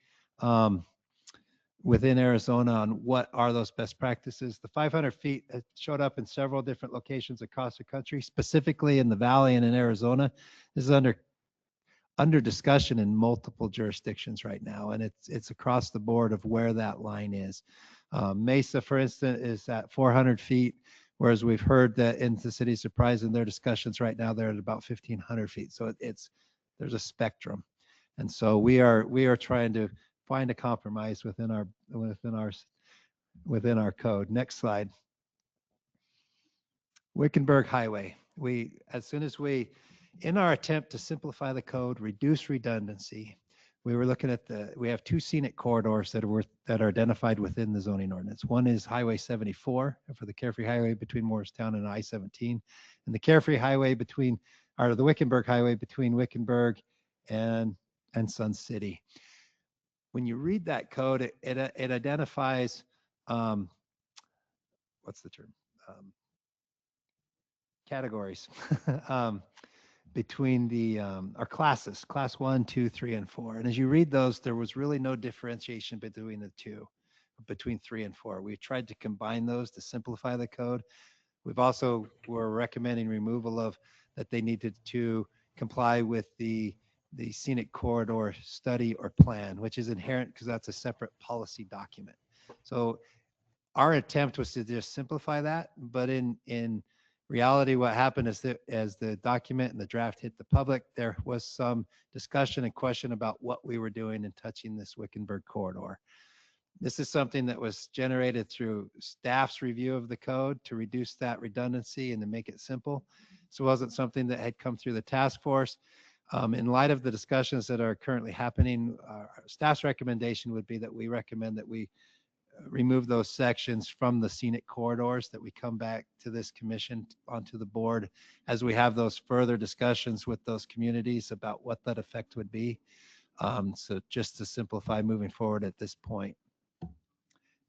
within Arizona on what are those best practices. The 500 feet showed up in several different locations across the country, specifically in the Valley and in Arizona. This is under discussion in multiple jurisdictions right now, and it's across the board of where that line is. Mesa, for instance, is at 400 feet. Whereas we've heard that in the City of Surprise in their discussions right now, they're at about 1,500 feet. So there's a spectrum. And so we are trying to find a compromise within our code. Next slide. Wickenburg Highway. In our attempt to simplify the code, reduce redundancy, we were looking at we have two scenic corridors that are identified within the zoning ordinance. One is Highway 74 for the Carefree Highway between Morristown and I-17, and the Carefree Highway the Wickenburg Highway between Wickenburg and Sun City. When you read that code, it identifies, what's the term? Categories. between the our classes, class 1, 2, 3, and 4. And as you read those, there was really no differentiation between the two, between 3 and 4. We tried to combine those to simplify the code. We've also were recommending removal of that they needed to comply with the scenic corridor study or plan, which is inherent because that's a separate policy document. So our attempt was to just simplify that, but in reality, what happened is that as the document and the draft hit the public, there was some discussion and question about what we were doing in touching this Wickenburg corridor. This is something that was generated through staff's review of the code to reduce that redundancy and to make it simple. So it wasn't something that had come through the task force. In light of the discussions that are currently happening, staff's recommendation would be that we recommend that we remove those sections from the scenic corridors, that we come back to this commission onto the board as we have those further discussions with those communities about what that effect would be. So just to simplify moving forward at this point.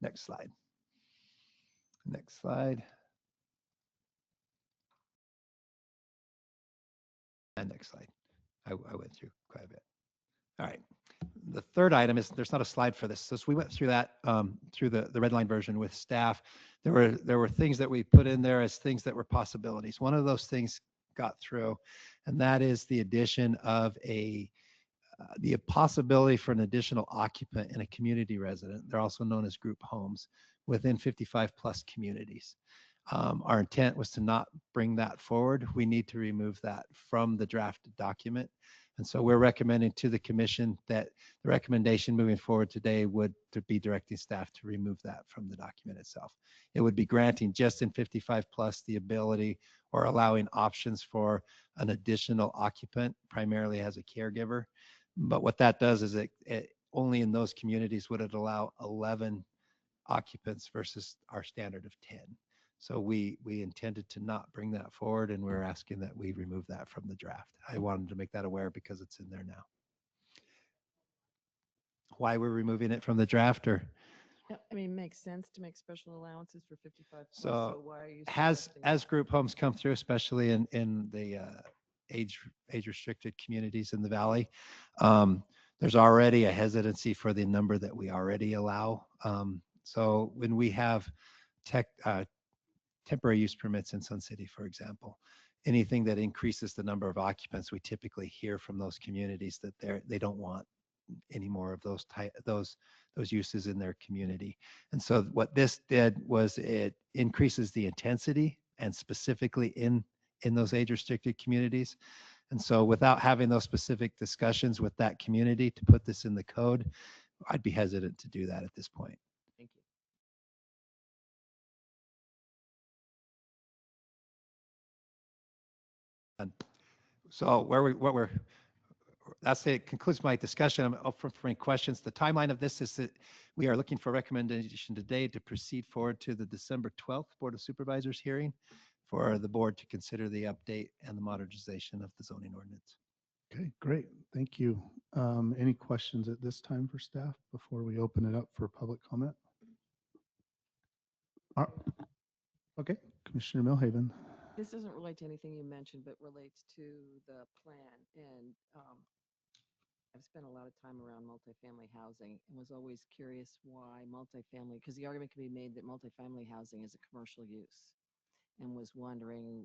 Next slide. Next slide. And next slide. I went through quite a bit. All right. The third item is there's not a slide for this. So we went through that through the red line version with staff. There were things that we put in there as things that were possibilities. One of those things got through, and that is the addition of the possibility for an additional occupant in a community resident. They're also known as group homes within 55 plus communities. Our intent was to not bring that forward. We need to remove that from the draft document. And so we're recommending to the commission that the recommendation moving forward today would to be directing staff to remove that from the document itself. It would be granting just in 55 plus the ability or allowing options for an additional occupant, primarily as a caregiver. But what that does is it only in those communities would it allow 11 occupants versus our standard of 10. So we intended to not bring that forward, and we're asking that we remove that from the draft. I wanted to make that aware because it's in there now. Why we're removing it from the draft, or? Yeah, I mean, it makes sense to make special allowances for 55 plus, So why are you as suggesting group homes come through, especially in the age restricted communities in the valley, there's already a hesitancy for the number that we already allow. So when we have temporary use permits in Sun City, for example, anything that increases the number of occupants, we typically hear from those communities that they don't want any more of those uses in their community. And so what this did was it increases the intensity, and specifically in those age restricted communities. And so without having those specific discussions with that community to put this in the code, I'd be hesitant to do that at this point. Thank you. And so it concludes my discussion. I'm up for any questions. The timeline of this is that we are looking for recommendation today to proceed forward to the December 12th Board of Supervisors hearing for the board to consider the update and the modernization of the zoning ordinance. Okay, great. Thank you. Any questions at this time for staff before we open it up for public comment? Okay, Commissioner Milhaven. This doesn't relate to anything you mentioned, but relates to the plan. And I've spent a lot of time around multifamily housing and was always curious why multifamily, because the argument can be made that multifamily housing is a commercial use, and was wondering,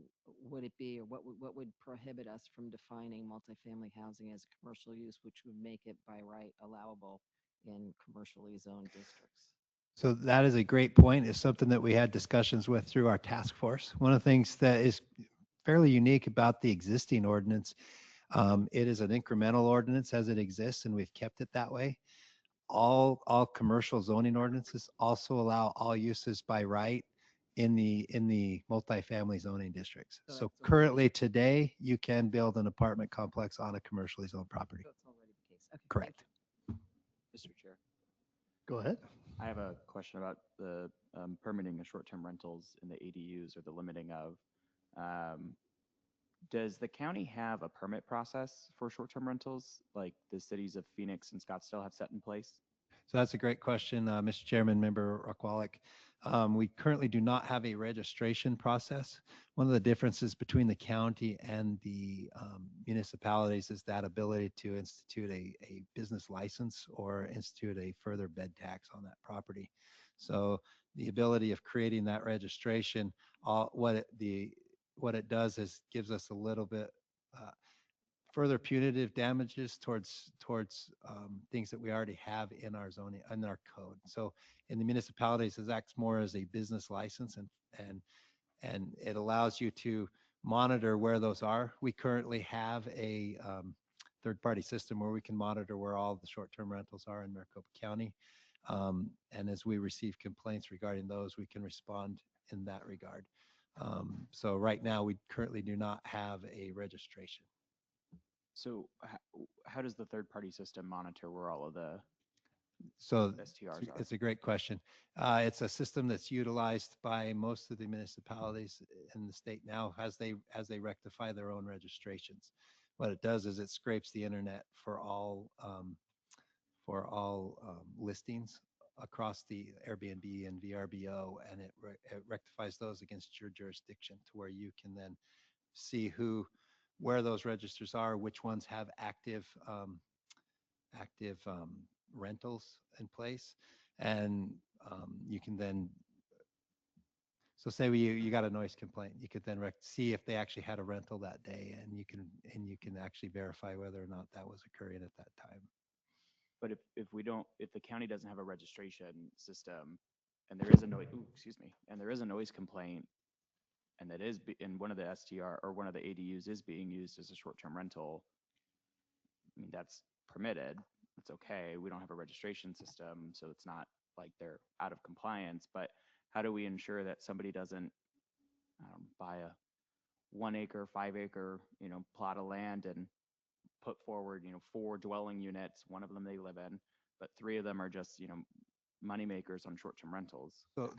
would it be, or what would prohibit us from defining multifamily housing as a commercial use, which would make it by right allowable in commercially zoned districts? So that is a great point. It's something that we had discussions with through our task force. One of the things that is fairly unique about the existing ordinance, it is an incremental ordinance as it exists, and we've kept it that way. All commercial zoning ordinances also allow all uses by right in the multifamily zoning districts. So currently today, you can build an apartment complex on a commercially zoned property. So it's already the case. Okay, Correct. Mr. Chair, Go ahead. I have a question about the permitting of short-term rentals in the ADUs, or the limiting of. Does the county have a permit process for short-term rentals like the cities of Phoenix and Scottsdale have set in place? So that's a great question, Mr. Chairman, Member Rockwallick. We currently do not have a registration process. One of the differences between the county and the municipalities is that ability to institute a business license or institute a further bed tax on that property. So the ability of creating that registration, what it does is gives us a little bit further punitive damages towards things that we already have in our zoning, in our code. So in the municipalities, it acts more as a business license, and it allows you to monitor where those are. We currently have a third-party system where we can monitor where all the short-term rentals are in Maricopa County. And as we receive complaints regarding those, we can respond in that regard. So right now, we currently do not have a registration. So how does the third-party system monitor where all of the So STRs are? it's a great question. It's a system that's utilized by most of the municipalities in the state now as they rectify their own registrations. What it does is it scrapes the internet for all listings across the Airbnb and VRBO, and it rectifies those against your jurisdiction to where you can then see where those registers are, which ones have active rentals in place, and you can then. So say you got a noise complaint, you could then see if they actually had a rental that day, and you can actually verify whether or not that was occurring at that time. But if the county doesn't have a registration system, and there is a noise, and there is a noise complaint, and that is in one of the STR or one of the ADUs is being used as a short-term rental, I mean, that's permitted. It's okay. We don't have a registration system, so it's not like they're out of compliance. But how do we ensure that somebody doesn't buy a 1 acre, 5 acre, plot of land and put forward, 4 dwelling units, one of them they live in, but 3 of them are just, money makers on short-term rentals? So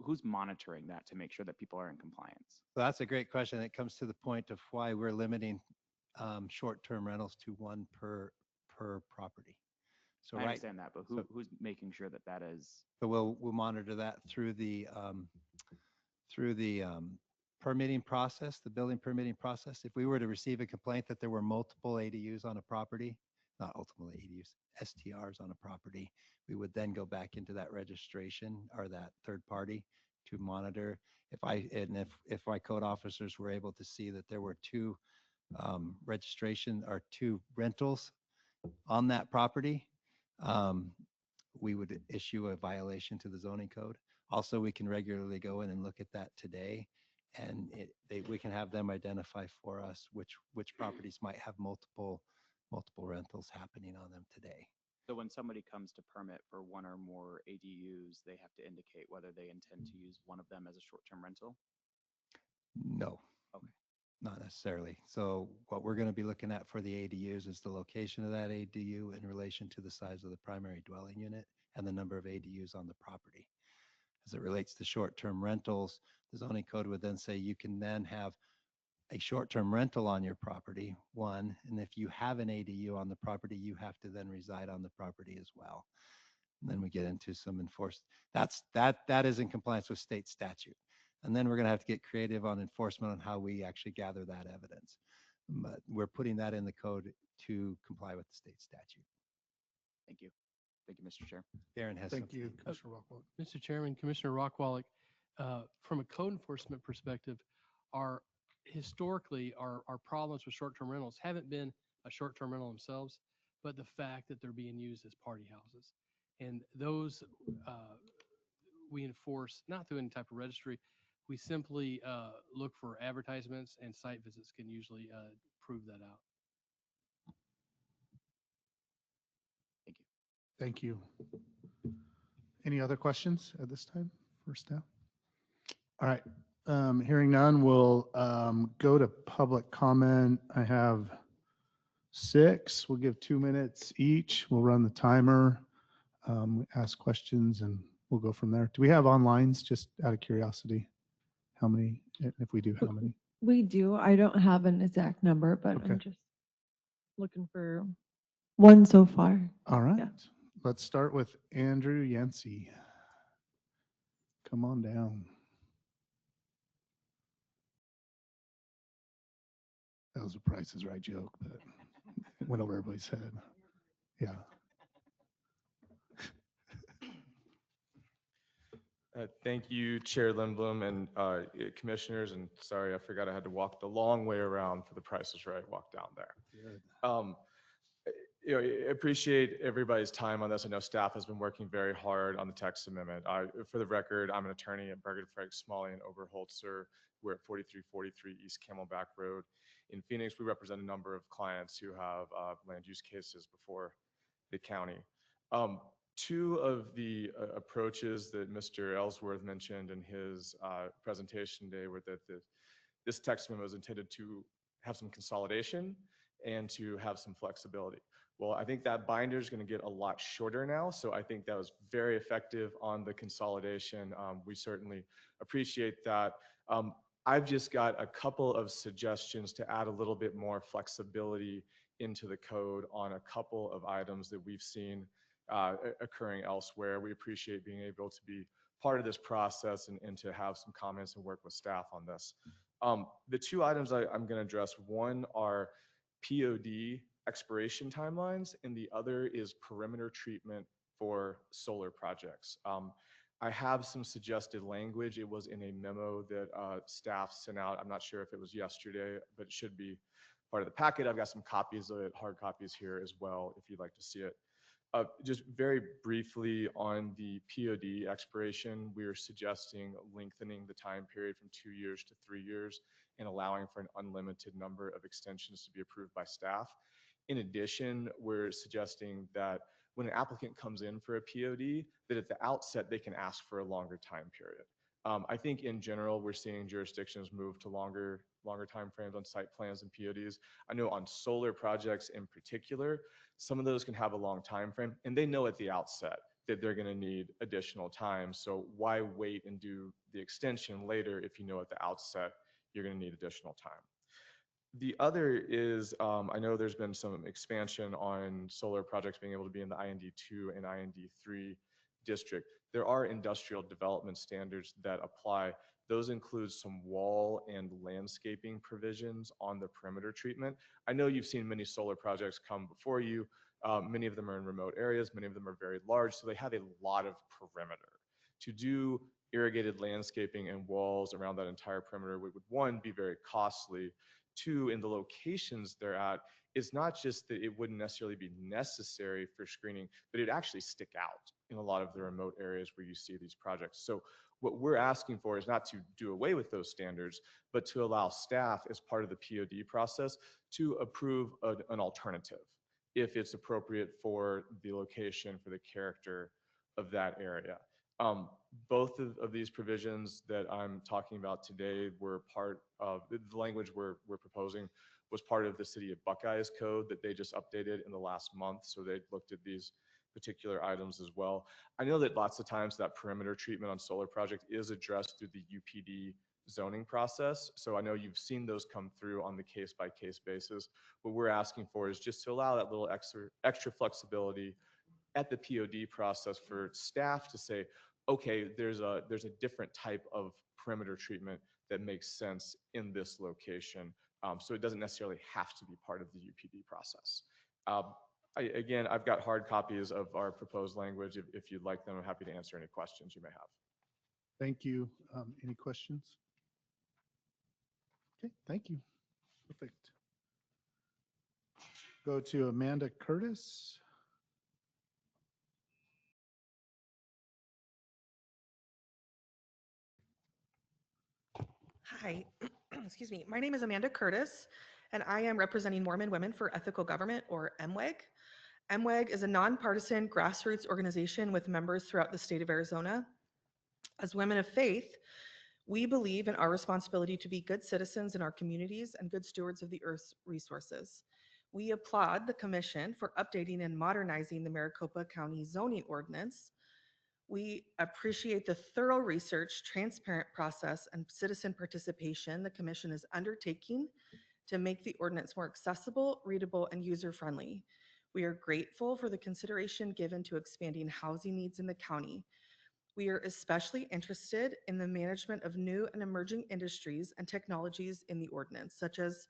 who's monitoring that to make sure that people are in compliance? So that's a great question. It comes to the point of why we're limiting short-term rentals to 1 per property. So I understand that, but who's making sure that that is? So we'll monitor that through the permitting process, the building permitting process. If we were to receive a complaint that there were multiple ADUs on a property, not ultimately ADUs, STRs on a property, we would then go back into that registration or that third party to monitor. If my code officers were able to see that there were 2 registration or 2 rentals on that property, we would issue a violation to the zoning code. Also, we can regularly go in and look at that today, and we can have them identify for us which properties might have multiple rentals happening on them today. So when somebody comes to permit for 1 or more ADUs, they have to indicate whether they intend to use one of them as a short-term rental? No. Okay. Not necessarily. So what we're going to be looking at for the ADUs is the location of that ADU in relation to the size of the primary dwelling unit and the number of ADUs on the property. As it relates to short-term rentals, the zoning code would then say you can then have a short-term rental on your property, 1, and if you have an ADU on the property, you have to then reside on the property as well. And then we get into some that is in compliance with state statute. And then we're going to have to get creative on enforcement on how we actually gather that evidence. But we're putting that in the code to comply with the state statute. Thank you. Thank you, Mr. Chair. Darren has Thank something. you, Commissioner Rockwell. Mr. Chairman, Commissioner Rockwallick, from a code enforcement perspective, historically our problems with short-term rentals haven't been a short-term rental themselves, but the fact that they're being used as party houses. And those we enforce not through any type of registry. We simply look for advertisements, and site visits can usually prove that out. Thank you. Any other questions at this time for staff? All right, hearing none, we'll go to public comment. I have 6. We'll give 2 minutes each. We'll run the timer, ask questions, and we'll go from there. Do we have onlines, just out of curiosity? How many, if we do, how many? We do. I don't have an exact number, but Okay. I'm just looking for 1 so far. All right. Yeah. Let's start with Andrew Yancey. Come on down. That was a Price is Right joke, but it went over everybody's head. Yeah. Thank you, Chair Lindblom and commissioners. And sorry, I forgot I had to walk the long way around for the Price is Right walk down there. Good. I appreciate everybody's time on this. I know staff has been working very hard on the text amendment. For the record, I'm an attorney at Bergen, Frank, Smalley, and Oberholzer. We're at 4343 East Camelback Road. In Phoenix, we represent a number of clients who have land use cases before the county. Two of the approaches that Mr. Ellsworth mentioned in his presentation today were that this text memo is intended to have some consolidation and to have some flexibility. Well, I think that binder is going to get a lot shorter now, so I think that was very effective on the consolidation. We certainly appreciate that. I've just got a couple of suggestions to add a little bit more flexibility into the code on a couple of items that we've seen occurring elsewhere. We appreciate being able to be part of this process and to have some comments and work with staff on this. The two items I'm going to address, one are POD expiration timelines, and the other is perimeter treatment for solar projects. I have some suggested language. It was in a memo that staff sent out. I'm not sure if it was yesterday, but it should be part of the packet. I've got some copies of it, hard copies here as well, if you'd like to see it. Just very briefly on the POD expiration, we are suggesting lengthening the time period from 2 years to 3 years and allowing for an unlimited number of extensions to be approved by staff. In addition, we're suggesting that when an applicant comes in for a POD, that at the outset, they can ask for a longer time period. I think in general, we're seeing jurisdictions move to longer timeframes on site plans and PODs. I know on solar projects in particular, some of those can have a long time frame, and they know at the outset that they're going to need additional time. So why wait and do the extension later if you know at the outset you're going to need additional time? The other is, I know there's been some expansion on solar projects being able to be in the IND2 and IND3 district. There are industrial development standards that apply. Those include some wall and landscaping provisions on the perimeter treatment. I know you've seen many solar projects come before you. Many of them are in remote areas. Many of them are very large, so they have a lot of perimeter. To do irrigated landscaping and walls around that entire perimeter would, one, be very costly. Two, in the locations they're at, it's not just that it wouldn't necessarily be necessary for screening, but it'd actually stick out in a lot of the remote areas where you see these projects. So what we're asking for is not to do away with those standards, but to allow staff as part of the POD process to approve an alternative if it's appropriate for the location, for the character of that area. Both of these provisions that I'm talking about today were part of the language we're proposing was part of the City of Buckeyes code that they just updated in the last month. So they looked at these particular items as well. I know that lots of times that perimeter treatment on solar project is addressed through the UPD zoning process. So I know you've seen those come through on the case-by-case basis. What we're asking for is just to allow that little extra flexibility at the POD process for staff to say, okay, there's a different type of perimeter treatment that makes sense in this location. So it doesn't necessarily have to be part of the UPD process. Again, I've got hard copies of our proposed language. If you'd like them, I'm happy to answer any questions you may have. Thank you. Any questions? Okay, thank you. Perfect. Go to Amanda Curtis. Hi, excuse me. My name is Amanda Curtis, and I am representing Mormon Women for Ethical Government, or MWEG. MWEG is a nonpartisan grassroots organization with members throughout the state of Arizona. As women of faith, we believe in our responsibility to be good citizens in our communities and good stewards of the earth's resources. We applaud the Commission for updating and modernizing the Maricopa County Zoning Ordinance. We appreciate the thorough research, transparent process, and citizen participation the Commission is undertaking to make the ordinance more accessible, readable, and user-friendly. We are grateful for the consideration given to expanding housing needs in the county. We are especially interested in the management of new and emerging industries and technologies in the ordinance, such as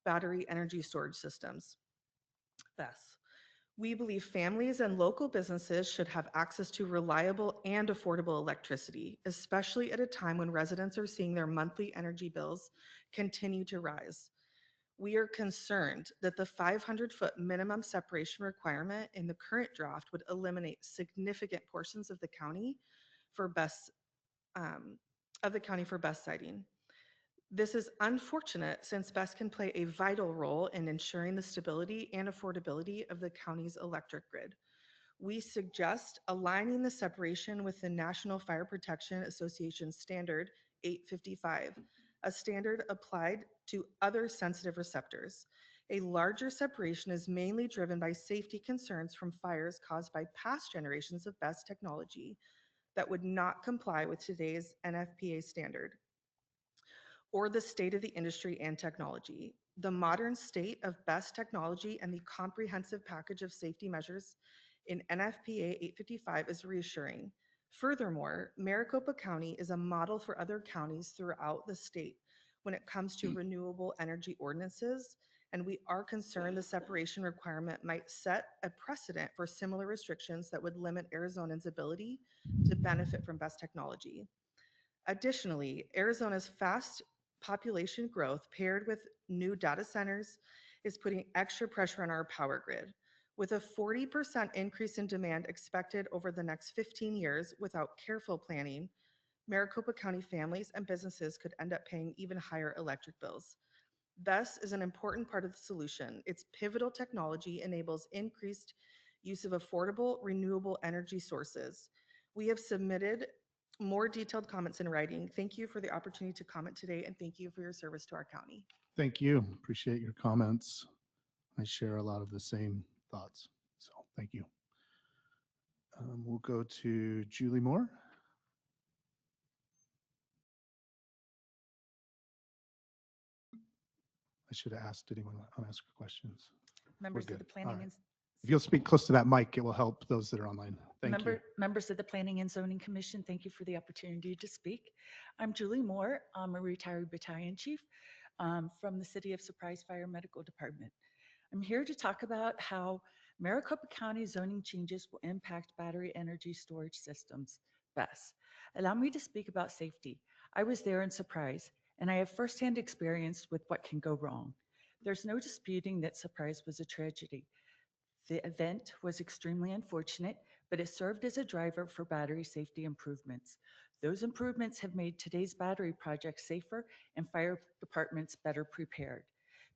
battery energy storage systems. Thus, we believe families and local businesses should have access to reliable and affordable electricity, especially at a time when residents are seeing their monthly energy bills continue to rise. We are concerned that the 500-foot minimum separation requirement in the current draft would eliminate significant portions of the county for best siting. This is unfortunate since BESS can play a vital role in ensuring the stability and affordability of the county's electric grid. We suggest aligning the separation with the National Fire Protection Association Standard 855, a standard applied to other sensitive receptors. A larger separation is mainly driven by safety concerns from fires caused by past generations of BESS technology that would not comply with today's NFPA standard or the state of the industry and technology. The modern state of BESS technology and the comprehensive package of safety measures in NFPA 855 is reassuring. Furthermore, Maricopa County is a model for other counties throughout the state when it comes to renewable energy ordinances, and we are concerned the separation requirement might set a precedent for similar restrictions that would limit Arizonans' ability to benefit from BESS technology. Additionally, Arizona's fast population growth paired with new data centers is putting extra pressure on our power grid. With a 40% increase in demand expected over the next 15 years without careful planning, Maricopa County families and businesses could end up paying even higher electric bills. BESS is an important part of the solution. Its pivotal technology enables increased use of affordable, renewable energy sources. We have submitted more detailed comments in writing. Thank you for the opportunity to comment today, and thank you for your service to our county. Thank you. Appreciate your comments. I share a lot of the same thoughts. So thank you. We'll go to Julie Moore. I should have asked, did anyone want to ask questions? Members We're of the good. All Planning right. and If you'll speak close to that mic, it will help those that are online. Thank you. Members of the Planning and Zoning Commission, thank you for the opportunity to speak. I'm Julie Moore. I'm a retired battalion chief from the City of Surprise Fire Medical Department. I'm here to talk about how Maricopa County zoning changes will impact battery energy storage systems, BESS. Allow me to speak about safety. I was there in Surprise, and I have firsthand experience with what can go wrong. There's no disputing that Surprise was a tragedy. The event was extremely unfortunate, but it served as a driver for battery safety improvements. Those improvements have made today's battery projects safer and fire departments better prepared.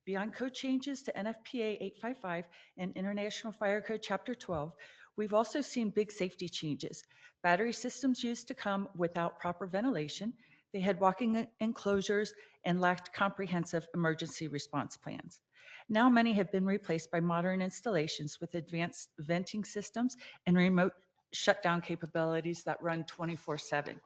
Beyond code changes to NFPA 855 and International Fire Code Chapter 12, we've also seen big safety changes. Battery systems used to come without proper ventilation. They had walking enclosures and lacked comprehensive emergency response plans. Now many have been replaced by modern installations with advanced venting systems and remote shutdown capabilities that run 24/7.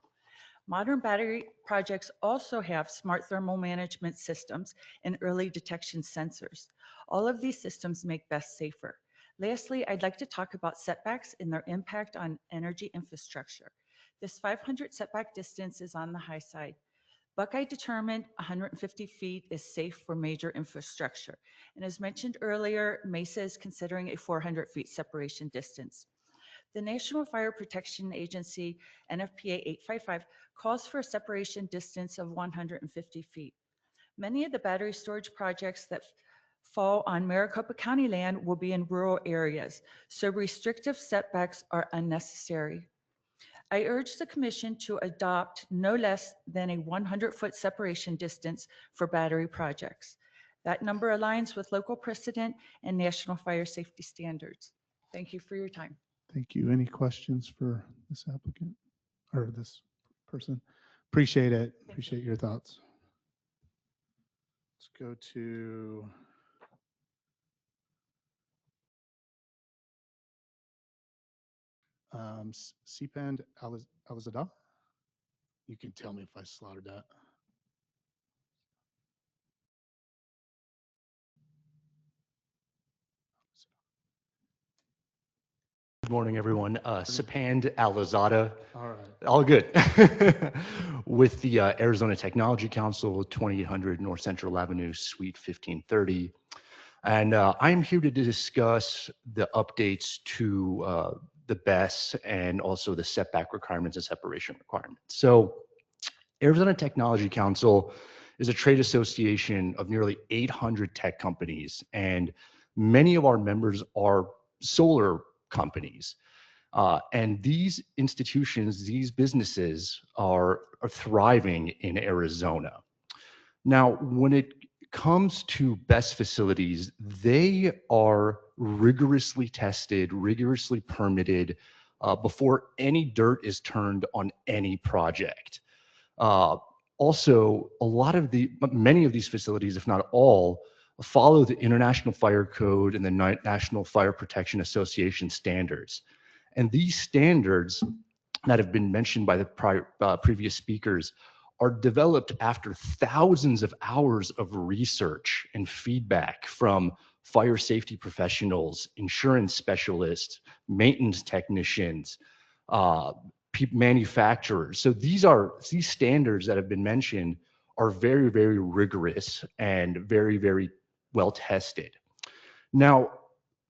Modern battery projects also have smart thermal management systems and early detection sensors. All of these systems make BESS safer. Lastly, I'd like to talk about setbacks and their impact on energy infrastructure. This 500 setback distance is on the high side. Buckeye determined 150 feet is safe for major infrastructure. And as mentioned earlier, Mesa is considering a 400 feet separation distance. The National Fire Protection Agency, NFPA 855, calls for a separation distance of 150 feet. Many of the battery storage projects that fall on Maricopa County land will be in rural areas, so restrictive setbacks are unnecessary. I urge the Commission to adopt no less than a 100-foot separation distance for battery projects. That number aligns with local precedent and national fire safety standards. Thank you for your time. Thank you. Any questions for this applicant or this person? Appreciate it. Appreciate your thoughts. Let's go to Sipand Alizadeh. You can tell me if I slaughtered that. Good morning, everyone. Sapand Alizada. All right. All good. With the Arizona Technology Council, 2800 North Central Avenue, Suite 1530. And I am here to discuss the updates to the BES and also the setback requirements and separation requirements. So Arizona Technology Council is a trade association of nearly 800 tech companies, and many of our members are solar companies. And these institutions, these businesses are thriving in Arizona. Now, when it comes to BES facilities, they are rigorously tested, rigorously permitted before any dirt is turned on any project. Also, many of these facilities, if not all, follow the International Fire Code and the National Fire Protection Association standards. And these standards that have been mentioned by the previous speakers are developed after thousands of hours of research and feedback from fire safety professionals, insurance specialists, maintenance technicians, manufacturers. So these standards that have been mentioned are very, very rigorous and very, very well tested. Now,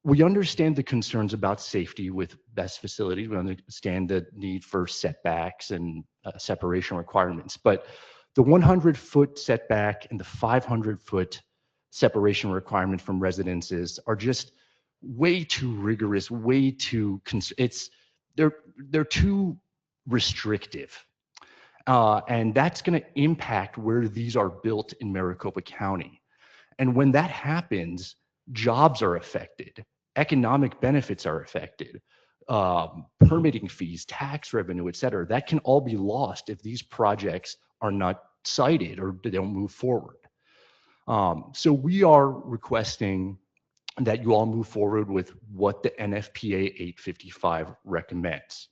we understand the concerns about safety with BES facilities. We understand the need for setbacks and separation requirements, but the 100-foot setback and the 500-foot separation requirement from residences are just way too rigorous, way too, they're too restrictive. And that's going to impact where these are built in Maricopa County. And when that happens, jobs are affected, economic benefits are affected, permitting fees, tax revenue, et cetera. That can all be lost if these projects are not cited or they don't move forward. So we are requesting that you all move forward with what the NFPA 855 recommends.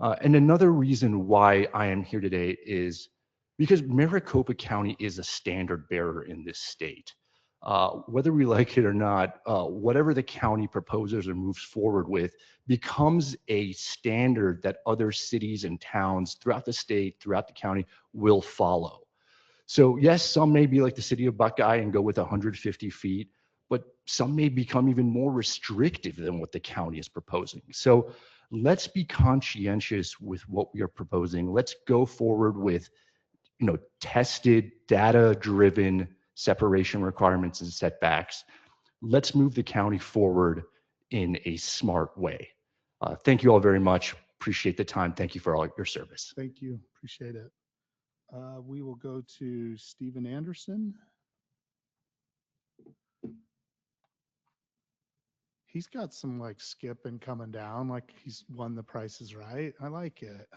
And another reason why I am here today is because Maricopa County is a standard bearer in this state. Whether we like it or not, whatever the county proposes or moves forward with becomes a standard that other cities and towns throughout the state, throughout the county will follow. So yes, some may be like the city of Buckeye and go with 150 feet, but some may become even more restrictive than what the county is proposing. So let's be conscientious with what we are proposing. Let's go forward with, tested, data-driven separation requirements and setbacks. Let's move the county forward in a smart way. Thank you all very much. Appreciate the time. Thank you for all your service. Thank you. Appreciate it. We will go to Stephen Anderson. He's got some like skipping coming down, like he's won the Price is Right. I like it.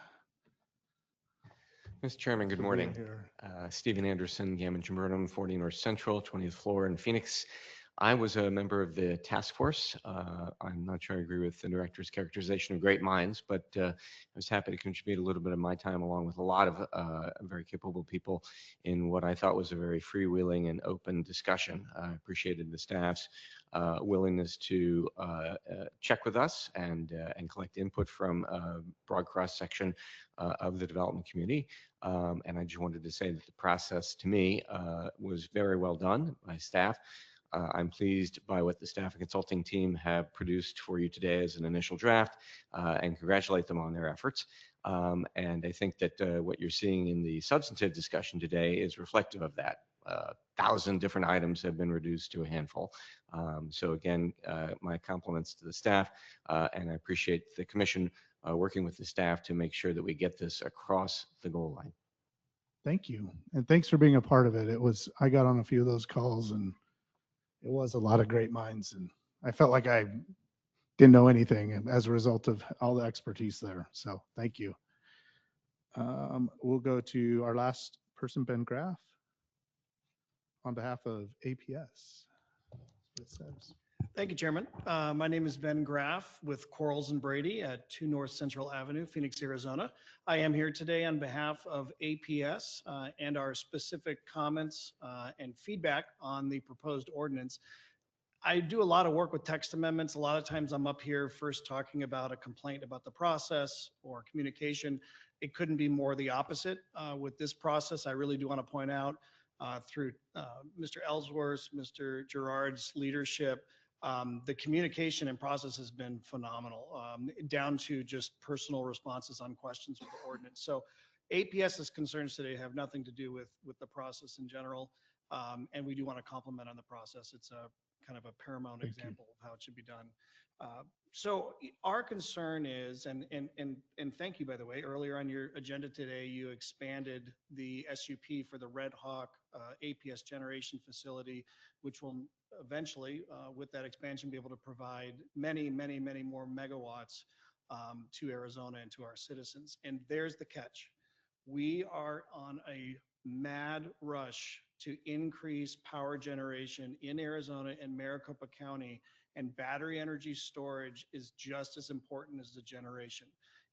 Mr. Chairman, good For being morning. here. Stephen Anderson, Gammon Jim 40 North Central, 20th floor in Phoenix. I was a member of the task force. I'm not sure I agree with the director's characterization of great minds, but I was happy to contribute a little bit of my time along with a lot of very capable people in what I thought was a very freewheeling and open discussion. I appreciated the staff's willingness to check with us and collect input from a broad cross-section of the development community. And I just wanted to say that the process to me was very well done by staff. I'm pleased by what the staff and consulting team have produced for you today as an initial draft and congratulate them on their efforts. And I think that what you're seeing in the substantive discussion today is reflective of that. 1,000 different items have been reduced to a handful. So again, my compliments to the staff, and I appreciate the commission working with the staff to make sure that we get this across the goal line. Thank you. And thanks for being a part of it. I got on a few of those calls and it was a lot of great minds. And I felt like I didn't know anything as a result of all the expertise there. So thank you. We'll go to our last person, Ben Graff, on behalf of APS. It says. Thank you, Chairman. My name is Ben Graff with Quarles and Brady at 2 North Central Avenue, Phoenix, Arizona. I am here today on behalf of APS and our specific comments and feedback on the proposed ordinance. I do a lot of work with text amendments. A lot of times I'm up here first talking about a complaint about the process or communication. It couldn't be more the opposite. With this process, I really do want to point out through Mr. Ellsworth, Mr. Gerard's leadership, the communication and process has been phenomenal, down to just personal responses on questions with the ordinance. So APS's concerns today have nothing to do with the process in general. And we do want to compliment on the process. It's a kind of a paramount example of how it should be done. So our concern is, and thank you, by the way, earlier on your agenda today, you expanded the SUP for the Red Hawk APS generation facility, which will eventually, with that expansion, be able to provide many, many, many more megawatts to Arizona and to our citizens. And there's the catch. We are on a mad rush to increase power generation in Arizona and Maricopa County, and battery energy storage is just as important as the generation.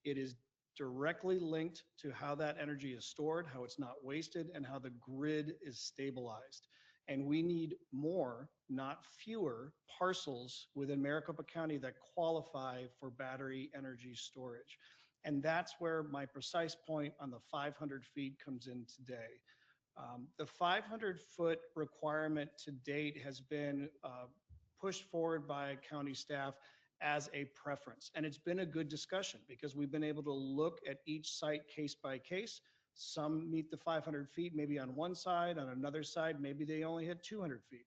It is directly linked to how that energy is stored, how it's not wasted, and how the grid is stabilized. And we need more, not fewer, parcels within Maricopa County that qualify for battery energy storage. And that's where my precise point on the 500 feet comes in today. The 500-foot requirement to date has been pushed forward by county staff as a preference. And it's been a good discussion because we've been able to look at each site case by case. Some meet the 500 feet, maybe on one side, on another side, maybe they only hit 200 feet.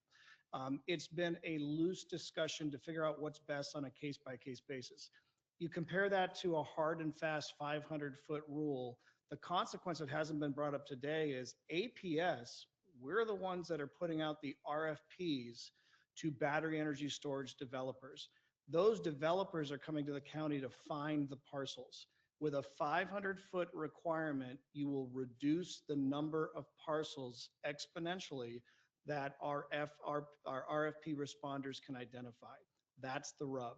It's been a loose discussion to figure out what's best on a case by case basis. You compare that to a hard and fast 500-foot rule. The consequence that hasn't been brought up today is APS, we're the ones that are putting out the RFPs to battery energy storage developers. Those developers are coming to the county to find the parcels. With a 500-foot requirement, you will reduce the number of parcels exponentially that our RFP responders can identify. That's the rub.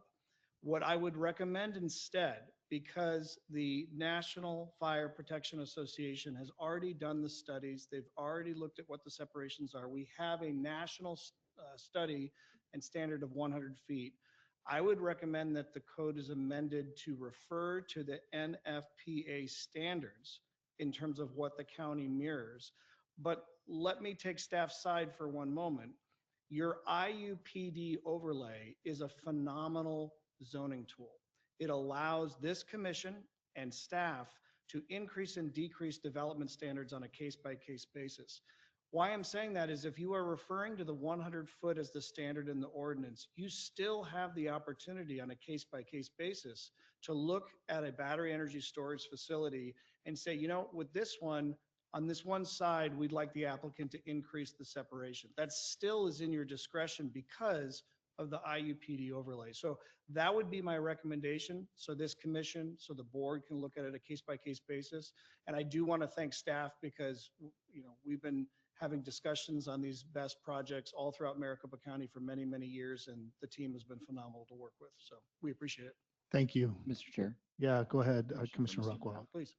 What I would recommend instead, because the National Fire Protection Association has already done the studies, they've already looked at what the separations are. We have a national study and standard of 100 feet. I would recommend that the code is amended to refer to the NFPA standards in terms of what the county mirrors. But let me take staff's side for one moment. Your IUPD overlay is a phenomenal zoning tool. It allows this commission and staff to increase and decrease development standards on a case-by-case basis. Why I'm saying that is if you are referring to the 100 foot as the standard in the ordinance, you still have the opportunity on a case-by-case basis to look at a battery energy storage facility and say, you know, with this one, on this one side, we'd like the applicant to increase the separation. That still is in your discretion because of the IUPD overlay. So that would be my recommendation. So this commission, so the board can look at it a case-by-case basis. And I do want to thank staff because, you know, we've been having discussions on these best projects all throughout Maricopa County for many, many years, and the team has been phenomenal to work with. So we appreciate it. Thank you. Mr. Chair. Yeah, go ahead, Commissioner Rockwell. Please.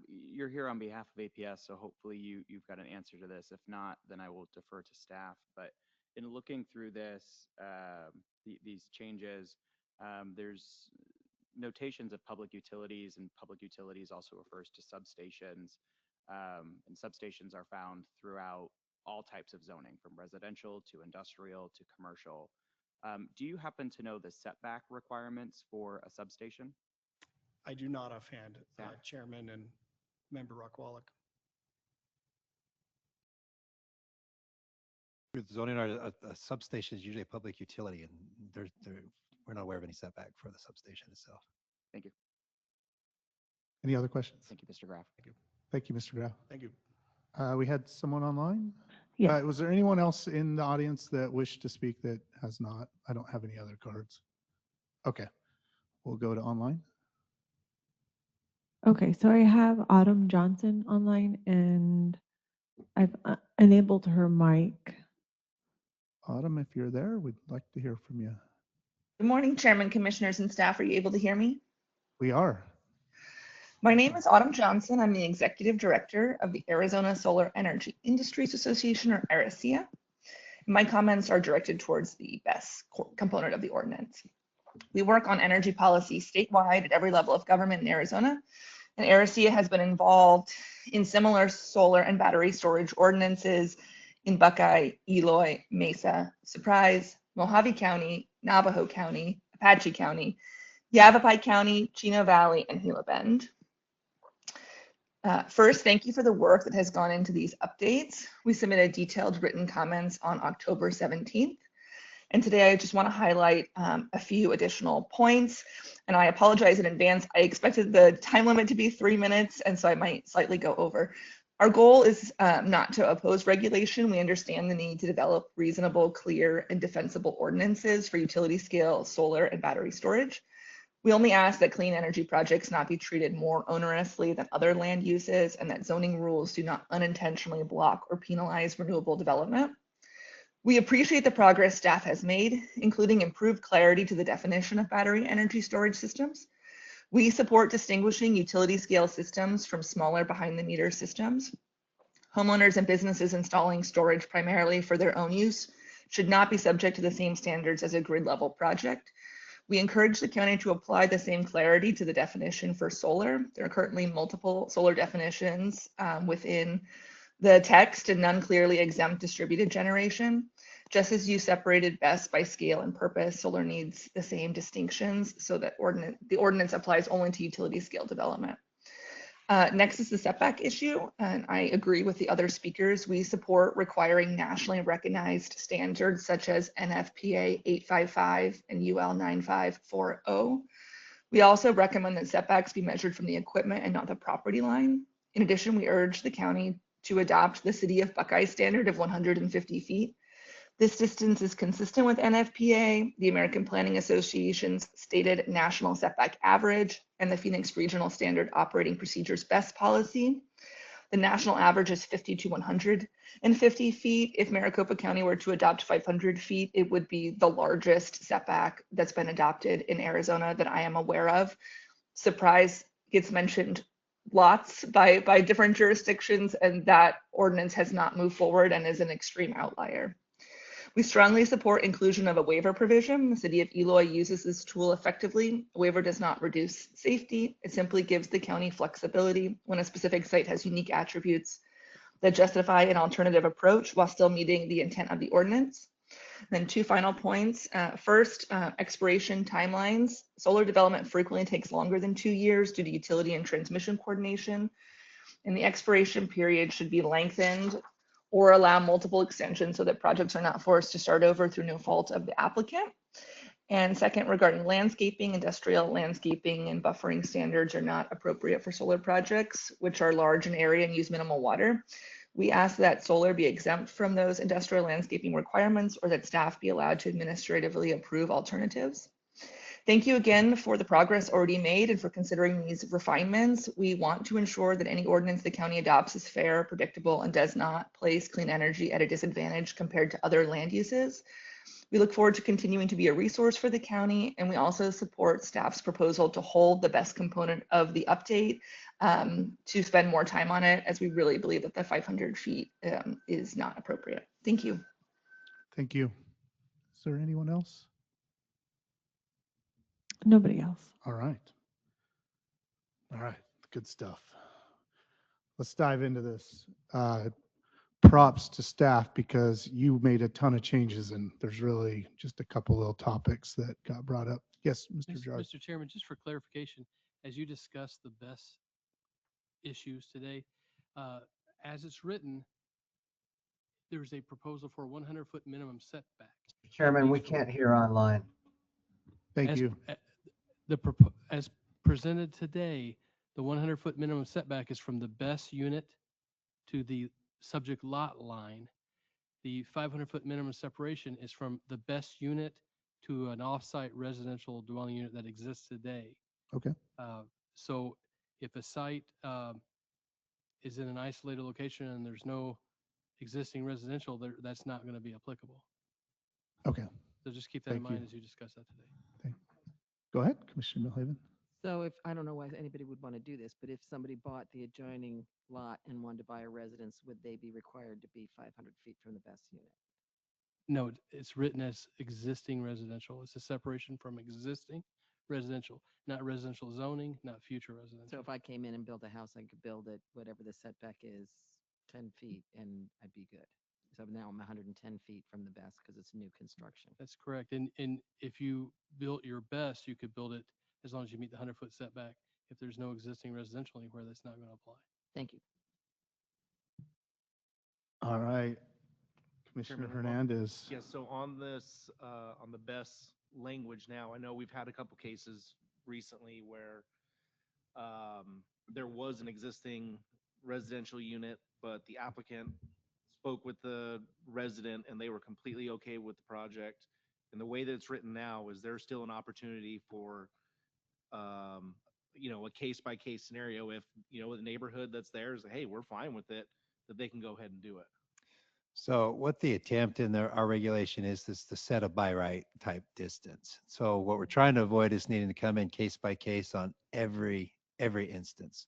You're here on behalf of APS, so hopefully you've got an answer to this. If not, then I will defer to staff. But in looking through this, these changes, there's notations of public utilities, and public utilities also refers to substations. And substations are found throughout all types of zoning, from residential to industrial to commercial. Do you happen to know the setback requirements for a substation? I do not offhand, Chairman and Member Rockwallick. With zoning, a substation is usually a public utility, and we're not aware of any setback for the substation itself. Thank you. Any other questions? Thank you, Mr. Graff. Thank you. Thank you, Mr. Graf. Thank you. We had someone online? Yeah. Was there anyone else in the audience that wished to speak that has not? I don't have any other cards. Okay, we'll go to online. Okay, so I have Autumn Johnson online and I've enabled her mic. Autumn, if you're there, we'd like to hear from you. Good morning, Chairman, Commissioners, and staff. Are you able to hear me? We are. My name is Autumn Johnson. I'm the Executive Director of the Arizona Solar Energy Industries Association, or ARISIA. My comments are directed towards the BESS component of the ordinance. We work on energy policy statewide at every level of government in Arizona, and ARISIA has been involved in similar solar and battery storage ordinances in Buckeye, Eloy, Mesa, Surprise, Mojave County, Navajo County, Apache County, Yavapai County, Chino Valley, and Gila Bend. First, thank you for the work that has gone into these updates. We submitted detailed written comments on October 17th. And today I just want to highlight a few additional points. And I apologize in advance. I expected the time limit to be 3 minutes, and so I might slightly go over. Our goal is not to oppose regulation. We understand the need to develop reasonable, clear, and defensible ordinances for utility scale solar and battery storage. We only ask that clean energy projects not be treated more onerously than other land uses, and that zoning rules do not unintentionally block or penalize renewable development. We appreciate the progress staff has made, including improved clarity to the definition of battery energy storage systems. We support distinguishing utility scale systems from smaller behind the meter systems. Homeowners and businesses installing storage primarily for their own use should not be subject to the same standards as a grid level project. We encourage the county to apply the same clarity to the definition for solar. There are currently multiple solar definitions within the text and none clearly exempt distributed generation. Just as you separated BESS by scale and purpose, solar needs the same distinctions so that the ordinance applies only to utility scale development. Next is the setback issue, and I agree with the other speakers. We support requiring nationally recognized standards such as NFPA 855 and UL 9540. We also recommend that setbacks be measured from the equipment and not the property line. In addition, we urge the county to adopt the City of Buckeye standard of 150 feet. This distance is consistent with NFPA, the American Planning Association's stated national setback average, and the Phoenix Regional Standard Operating Procedures Best Policy. The national average is 50 to 150 feet. If Maricopa County were to adopt 500 feet, it would be the largest setback that's been adopted in Arizona that I am aware of. Surprise gets mentioned lots by different jurisdictions, and that ordinance has not moved forward and is an extreme outlier. We strongly support inclusion of a waiver provision. The city of Eloy uses this tool effectively. A waiver does not reduce safety. It simply gives the county flexibility when a specific site has unique attributes that justify an alternative approach while still meeting the intent of the ordinance. Then two final points. First, expiration timelines. Solar development frequently takes longer than 2 years due to utility and transmission coordination, and the expiration period should be lengthened or allow multiple extensions so that projects are not forced to start over through no fault of the applicant. And second, regarding landscaping, industrial landscaping and buffering standards are not appropriate for solar projects, which are large in area and use minimal water. We ask that solar be exempt from those industrial landscaping requirements or that staff be allowed to administratively approve alternatives. Thank you again for the progress already made and for considering these refinements. We want to ensure that any ordinance the county adopts is fair, predictable, and does not place clean energy at a disadvantage compared to other land uses. We look forward to continuing to be a resource for the county, and we also support staff's proposal to hold the best component of the update to spend more time on it, as we really believe that the 500 feet is not appropriate. Thank you. Thank you. Is there anyone else? Nobody else. All right. All right. Good stuff. Let's dive into this. Props to staff because you made a ton of changes and there's really just a couple little topics that got brought up. Yes, Mr. Jarvis. Mr. Chairman, just for clarification, as you discussed the BESS issues today, as it's written, there's a proposal for a 100-foot minimum setback. Chairman, we can't hear online. Thank you. As presented today, the 100-foot minimum setback is from the BESS unit to the subject lot line. The 500-foot minimum separation is from the BESS unit to an off-site residential dwelling unit that exists today. Okay. So if a site is in an isolated location and there's no existing residential, that's not going to be applicable. Okay. So just keep that in Thank mind you. as you discuss that today. Go ahead, Commissioner Milhaven. So if, I don't know why anybody would want to do this, but if somebody bought the adjoining lot and wanted to buy a residence, would they be required to be 500 feet from the BESS unit? No, it's written as existing residential. It's a separation from existing residential, not residential zoning, not future So residential. if I came in and built a house, I could build it, whatever the setback is, 10 feet, and I'd be good. So now I'm 110 feet from the best because it's new construction. That's correct. And if you built your best, you could build it as long as you meet the 100-foot setback. If there's no existing residential anywhere, that's not going to apply. Thank you. All right. Commissioner Chairman, Hernandez. Yes, so on this, on the best language now, I know we've had a couple cases recently where there was an existing residential unit, but the applicant spoke with the resident and they were completely okay with the project. And the way that it's written now, is there still an opportunity for, a case-by-case scenario if, the neighborhood that's there is, hey, we're fine with it, that they can go ahead and do it? So what the attempt in our regulation is to set a by right type distance. So what we're trying to avoid is needing to come in case by case on every instance.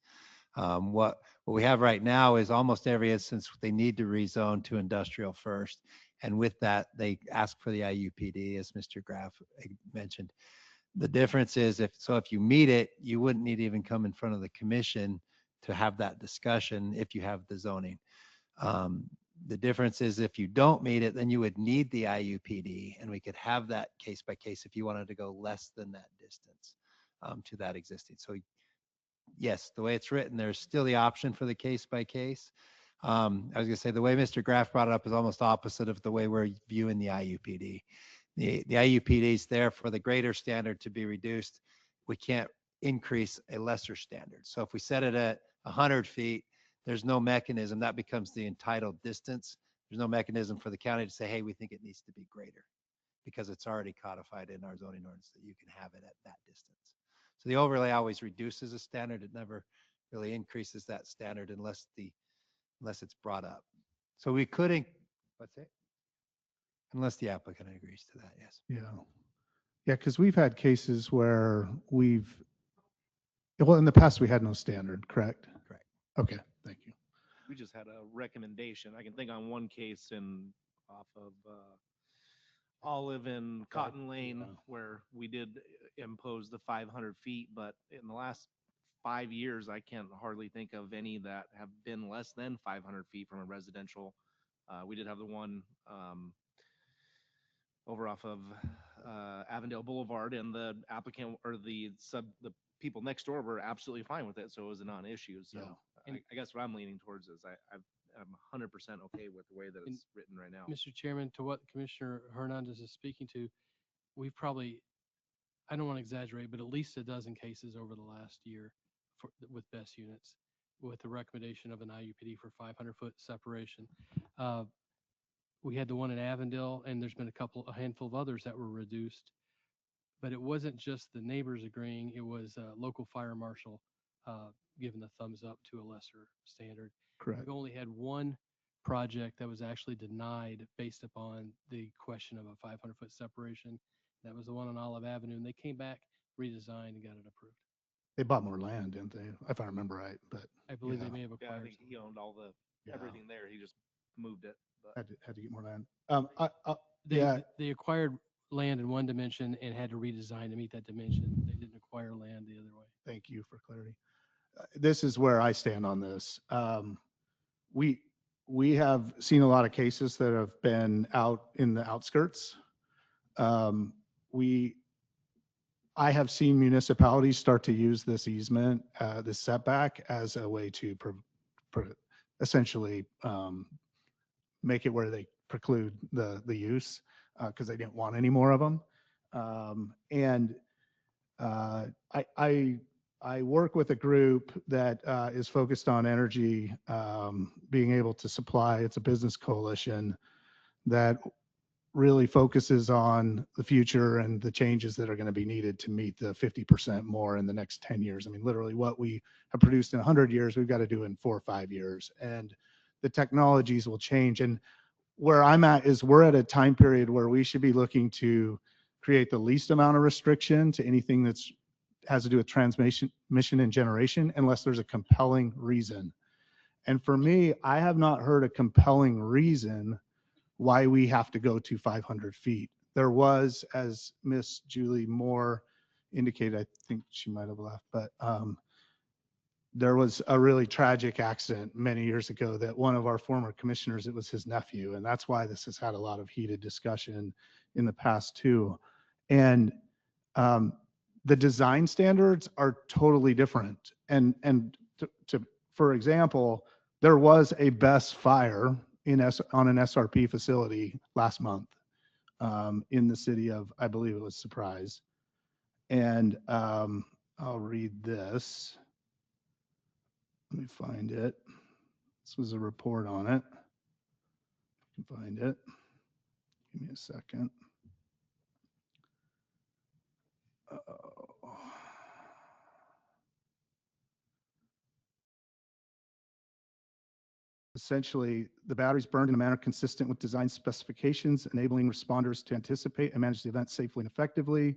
What we have right now is almost every instance they need to rezone to industrial first, and with that they ask for the IUPD, as Mr. Graff mentioned. The difference is if you meet it, you wouldn't need to even come in front of the commission to have that discussion if you have the zoning. The difference is if you don't meet it, then you would need the IUPD, and we could have that case by case if you wanted to go less than that distance to that existing. So yes, the way it's written, there's still the option for the case by case. I was gonna say the way Mr. Graff brought it up is almost opposite of the way we're viewing the IUPD. The IUPD is there for the greater standard to be reduced. We can't increase a lesser standard. So if we set it at 100 feet, there's no mechanism. That becomes the entitled distance. There's no mechanism for the county to say, hey, we think it needs to be greater, because it's already codified in our zoning ordinance that you can have it at that distance. So the overlay always reduces a standard. It never really increases that standard unless it's brought up. So we couldn't, what's it? Unless the applicant agrees to that, yes. Yeah. Yeah, because we've had cases where well, in the past, we had no standard, correct? Correct. Okay, thank you. We just had a recommendation. I can think on one case off of Olive and Cotton Lane, where we did impose the 500 feet, but in the last 5 years, I can't hardly think of any that have been less than 500 feet from a residential. We did have the one over off of Avondale Boulevard, and the applicant or the people next door were absolutely fine with it, so it was a non-issue. So I guess what I'm leaning towards is I'm 100% okay with the way that it's written right now. Mr. Chairman, to what Commissioner Hernandez is speaking to, we've probably, I don't want to exaggerate, but at least a dozen cases over the last year with best units, with the recommendation of an IUPD for 500-foot separation. We had the one in Avondale, and there's been a handful of others that were reduced. But it wasn't just the neighbors agreeing, it was local fire marshal giving the thumbs up to a lesser standard. Correct. We've only had one project that was actually denied based upon the question of a 500-foot separation. That was the one on Olive Avenue, and they came back, redesigned, and got it approved. They bought more land, didn't they? If I remember right, but. I believe yeah, they may have Yeah, I acquired. think he owned all everything there. He just moved it. But Had to get more land. Yeah, They acquired land in one dimension and had to redesign to meet that dimension. They didn't acquire land the other way. thank you for clarity. This is where I stand on this. We have seen a lot of cases that have been out in the outskirts. I have seen municipalities start to use this easement, this setback, as a way to essentially make it where they preclude the use because they didn't want any more of them. I work with a group that is focused on energy, being able to supply. It's a business coalition that really focuses on the future and the changes that are going to be needed to meet the 50% more in the next 10 years. I mean, literally what we have produced in 100 years, we've got to do in 4 or 5 years. And the technologies will change. And where I'm at is we're at a time period where we should be looking to create the least amount of restriction to anything that's has to do with transmission and generation, unless there's a compelling reason. And for me, I have not heard a compelling reason why we have to go to 500 feet. There was, as Miss Julie Moore indicated, I think she might have left, but there was a really tragic accident many years ago that one of our former commissioners, it was his nephew. And that's why this has had a lot of heated discussion in the past too. And the design standards are totally different. And for example, there was a BESS fire on an SRP facility last month in the city of, I believe it was Surprise. And I'll read this. Let me find it. This was a report on it. I can find it. Give me a second. Essentially, the batteries burned in a manner consistent with design specifications, enabling responders to anticipate and manage the event safely and effectively.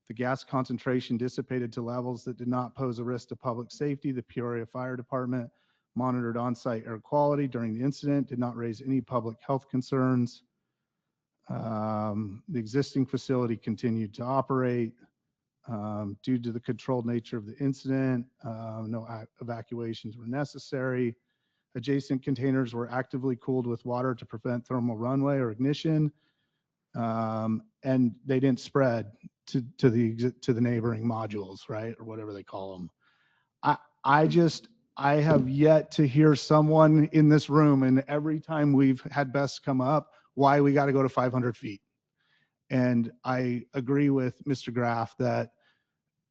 The gas concentration dissipated to levels that did not pose a risk to public safety. The Peoria Fire Department monitored on-site air quality during the incident, did not raise any public health concerns. The existing facility continued to operate. Due to the controlled nature of the incident, no evacuations were necessary. Adjacent containers were actively cooled with water to prevent thermal runaway or ignition, and they didn't spread to the neighboring modules, right, or whatever they call them. I have yet to hear someone in this room, and every time we've had BESS come up, why we got to go to 500 feet. And I agree with Mr. Graff that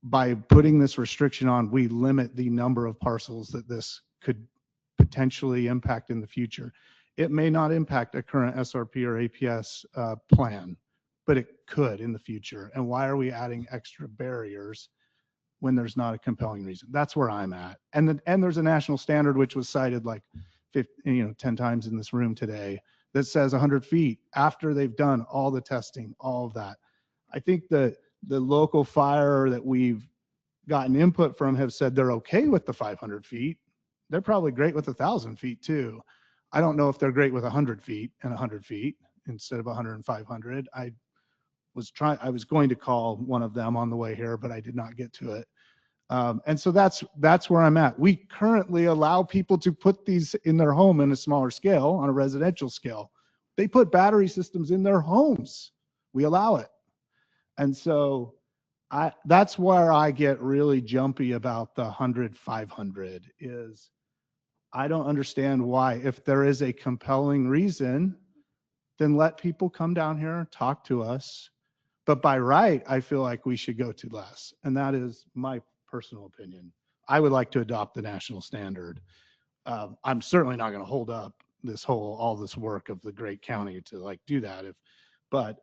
by putting this restriction on, we limit the number of parcels that this could potentially impact in the future. It may not impact a current SRP or APS plan, but it could in the future. And why are we adding extra barriers when there's not a compelling reason? That's where I'm at. And there's a national standard which was cited like 10 times in this room today that says 100 feet after they've done all the testing, all of that. I think the local fire that we've gotten input from have said they're okay with the 500 feet. They're probably great with 1,000 feet too. I don't know if they're great with 100 feet and 100 feet instead of 100 and 500. I was going to call one of them on the way here, but I did not get to it. And so that's where I'm at. We currently allow people to put these in their home in a smaller scale, on a residential scale. They put battery systems in their homes. We allow it. And so that's where I get really jumpy about the 100, 500 is I don't understand why. If there is a compelling reason, then let people come down here, talk to us. But by right, I feel like we should go to less. And that is my personal opinion. I would like to adopt the national standard. I'm certainly not going to hold up all this work of the great county to like do that. But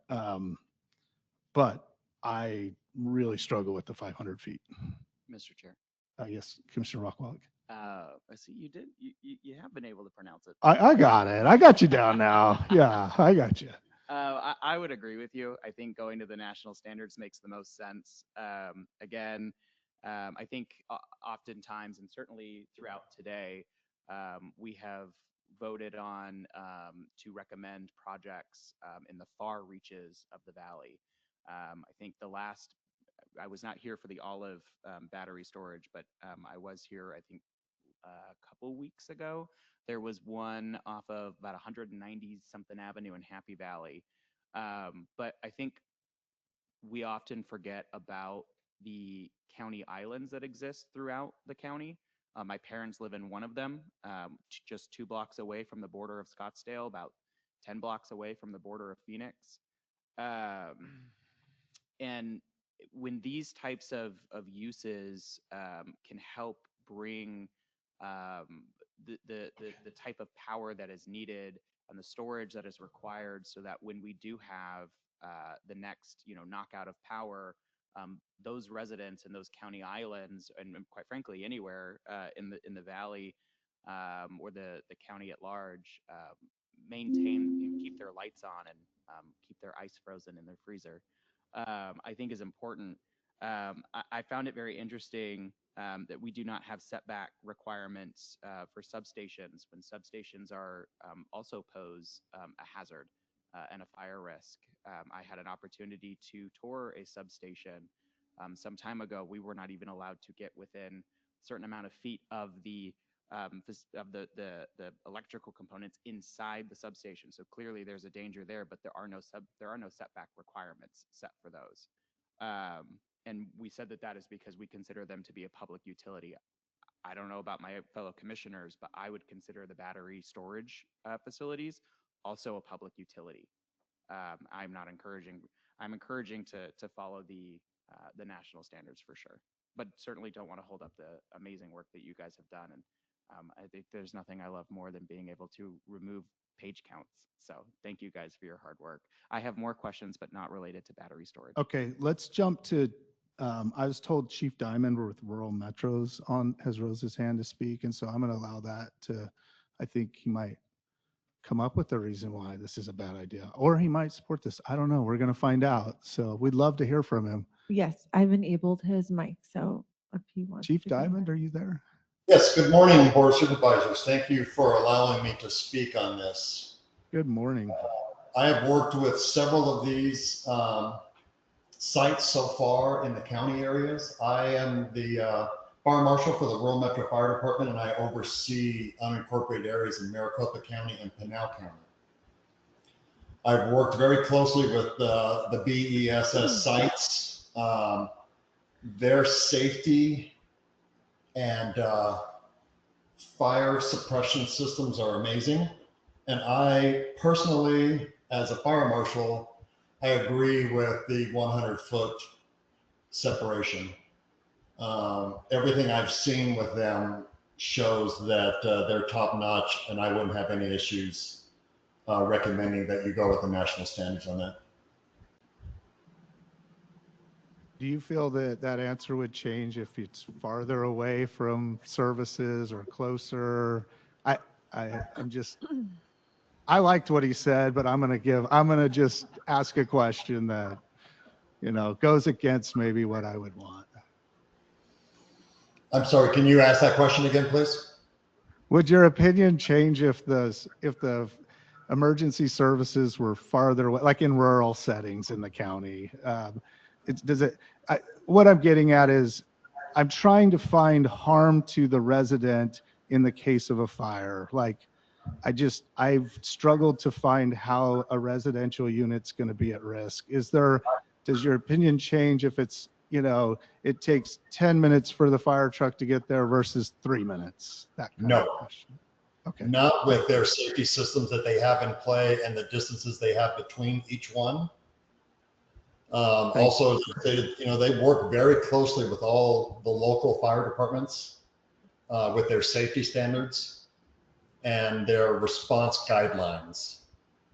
I really struggle with the 500 feet. Mr. Chair. Yes, Commissioner Rockwell. I see you did, you have been able to pronounce it. I got it. I got you down now. Yeah, I got you. I would agree with you. I think going to the national standards makes the most sense. Again, I think oftentimes, and certainly throughout today, we have voted on to recommend projects in the far reaches of the valley. I think I was not here for the Olive battery storage, but I was here, I think, a couple weeks ago. There was one off of about 190 something Avenue in Happy Valley. But I think we often forget about the county islands that exist throughout the county. My parents live in one of them, just 2 blocks away from the border of Scottsdale, about 10 blocks away from the border of Phoenix. And when these types of uses can help bring the type of power that is needed and the storage that is required, so that when we do have the next knockout of power, those residents in those county islands, and quite frankly anywhere in the valley or the county at large, maintain, keep their lights on and keep their ice frozen in their freezer, I think is important. I found it very interesting that we do not have setback requirements for substations when substations are also pose a hazard and a fire risk. I had an opportunity to tour a substation some time ago. We were not even allowed to get within a certain amount of feet of the electrical components inside the substation. So clearly there's a danger there, but there are no setback requirements set for those. And we said that that is because we consider them to be a public utility. I don't know about my fellow commissioners, but I would consider the battery storage facilities also a public utility. I'm encouraging to follow the national standards for sure, but certainly don't want to hold up the amazing work that you guys have done. And I think there's nothing I love more than being able to remove page counts. So thank you guys for your hard work. I have more questions, but not related to battery storage. Okay, let's jump to, I was told Chief Diamond with Rural Metros has raised his hand to speak, and so I'm going to allow that to, I think he might come up with the reason why this is a bad idea, or he might support this. I don't know. We're going to find out. So we'd love to hear from him. Yes, I've enabled his mic, so if he wants Chief to go Diamond, ahead. are you there? Yes, good morning, Board of Supervisors. Thank you for allowing me to speak on this. Good morning. I have worked with several of these sites so far in the county areas. I am the fire marshal for the Rural Metro Fire Department, and I oversee unincorporated areas in Maricopa County and Pinal County. I've worked very closely with the BESS sites. Their safety and fire suppression systems are amazing. And I personally, as a fire marshal, I agree with the 100-foot separation. Everything I've seen with them shows that they're top notch, and I wouldn't have any issues recommending that you go with the national standards on that. Do you feel that that answer would change if it's farther away from services or closer? I'm just, I liked what he said, but I'm going to just ask a question that, goes against maybe what I would want. I'm sorry, can you ask that question again, please? Would your opinion change if the emergency services were farther away, like in rural settings in the county? What I'm getting at is I'm trying to find harm to the resident in the case of a fire. Like I've struggled to find how a residential unit's going to be at risk. Does your opinion change if it's, it takes 10 minutes for the fire truck to get there versus 3 minutes? That kind of question. Okay. Not with their safety systems that they have in play and the distances they have between each one. Also, they work very closely with all the local fire departments with their safety standards and their response guidelines.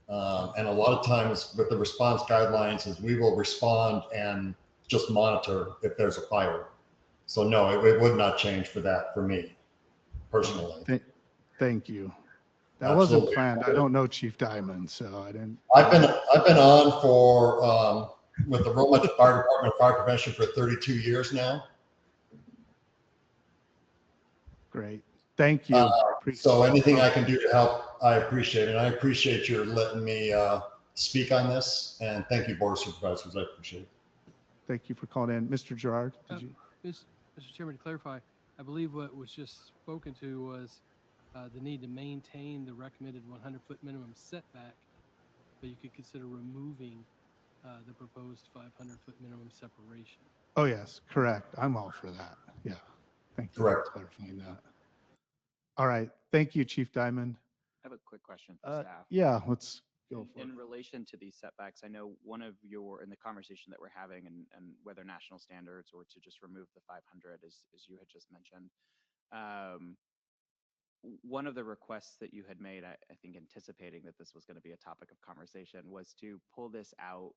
And a lot of times with the response guidelines is we will respond and just monitor if there's a fire. So no, it would not change for that for me personally. Thank you. That Absolutely. wasn't planned. I don't know Chief Diamond, so I didn't. I've been on for with the Vermont Fire Department Fire Prevention for 32 years now. Great. Thank you. So anything I can do to help, I appreciate it. And I appreciate your letting me speak on this. And thank you, Board of Supervisors. I appreciate it. Thank you for calling in. Mr. Gerard, did you? Mr. Chairman, to clarify, I believe what was just spoken to was the need to maintain the recommended 100-foot minimum setback, but you could consider removing the proposed 500-foot minimum separation. Oh, yes, correct. I'm all for that. Yeah. Thank you Correct. for clarifying that. All right. Thank you, Chief Diamond. I have a quick question for staff. Yeah, let's go for it. In relation to these setbacks, I know one of in the conversation that we're having and whether national standards or to just remove the 500 as you had just mentioned. One of the requests that you had made, I think anticipating that this was going to be a topic of conversation, was to pull this out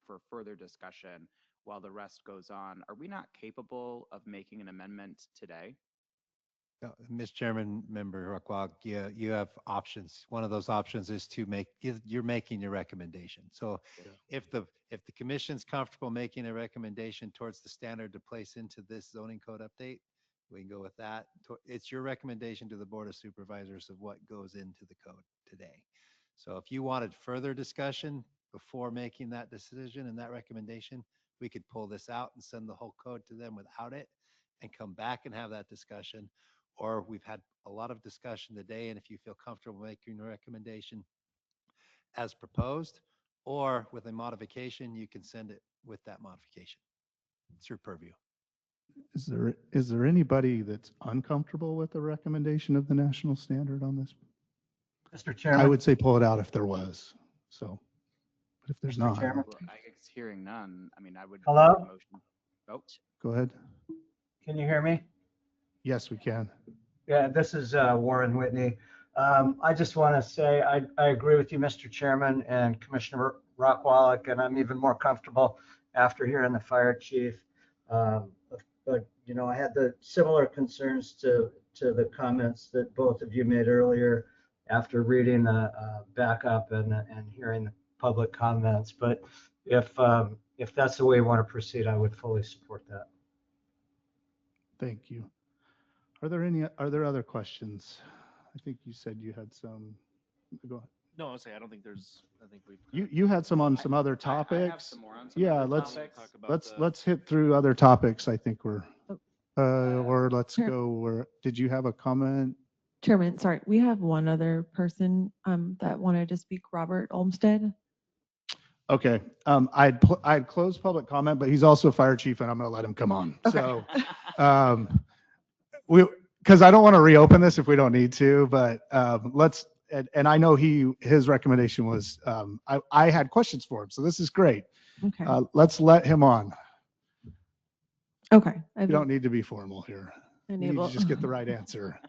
for further discussion while the rest goes on. Are we not capable of making an amendment today? Mr. Chairman, Member Rockwog, you have options. One of those options is to you're making your recommendation. So if the commission's comfortable making a recommendation towards the standard to place into this zoning code update, we can go with that. It's your recommendation to the Board of Supervisors of what goes into the code today. So if you wanted further discussion before making that decision and that recommendation, we could pull this out and send the whole code to them without it and come back and have that discussion. Or we've had a lot of discussion today, and if you feel comfortable making a recommendation as proposed or with a modification, you can send it with that modification. It's your purview. Is there anybody that's uncomfortable with the recommendation of the national standard on this? Mr. Chairman. I would say pull it out if there was. So, but if there's Mr. not, Chairman. Well, I guess hearing none, I mean, I would. Hello? make a motion. Oh, go ahead. Can you hear me? Yes, we can. Yeah, this is Warren Whitney. I just want to say I agree with you, Mr. Chairman and Commissioner Rockwallick, and I'm even more comfortable after hearing the fire chief. But you know, I had the similar concerns to the comments that both of you made earlier after reading the backup and hearing the public comments. But if that's the way you want to proceed, I would fully support that. Thank you. Are there other questions? I think you said you had some. Go ahead. No, I'll say I don't think there's. I think we've. You had some on some other I topics. have some more on some Yeah, other let's topics. let's hit through other topics. I think we're or let's Sure. go where did you have a comment? Chairman, sorry, we have one other person that wanted to speak, Robert Olmsted. Okay, I'd closed public comment, but he's also fire chief, and I'm going to let him come on. Okay. So, because I don't want to reopen this if we don't need to, but let's. And I know his recommendation was I had questions for him, so this is great. Okay. Let's let him on. Okay. You don't need to be formal here. You need to just get the right answer.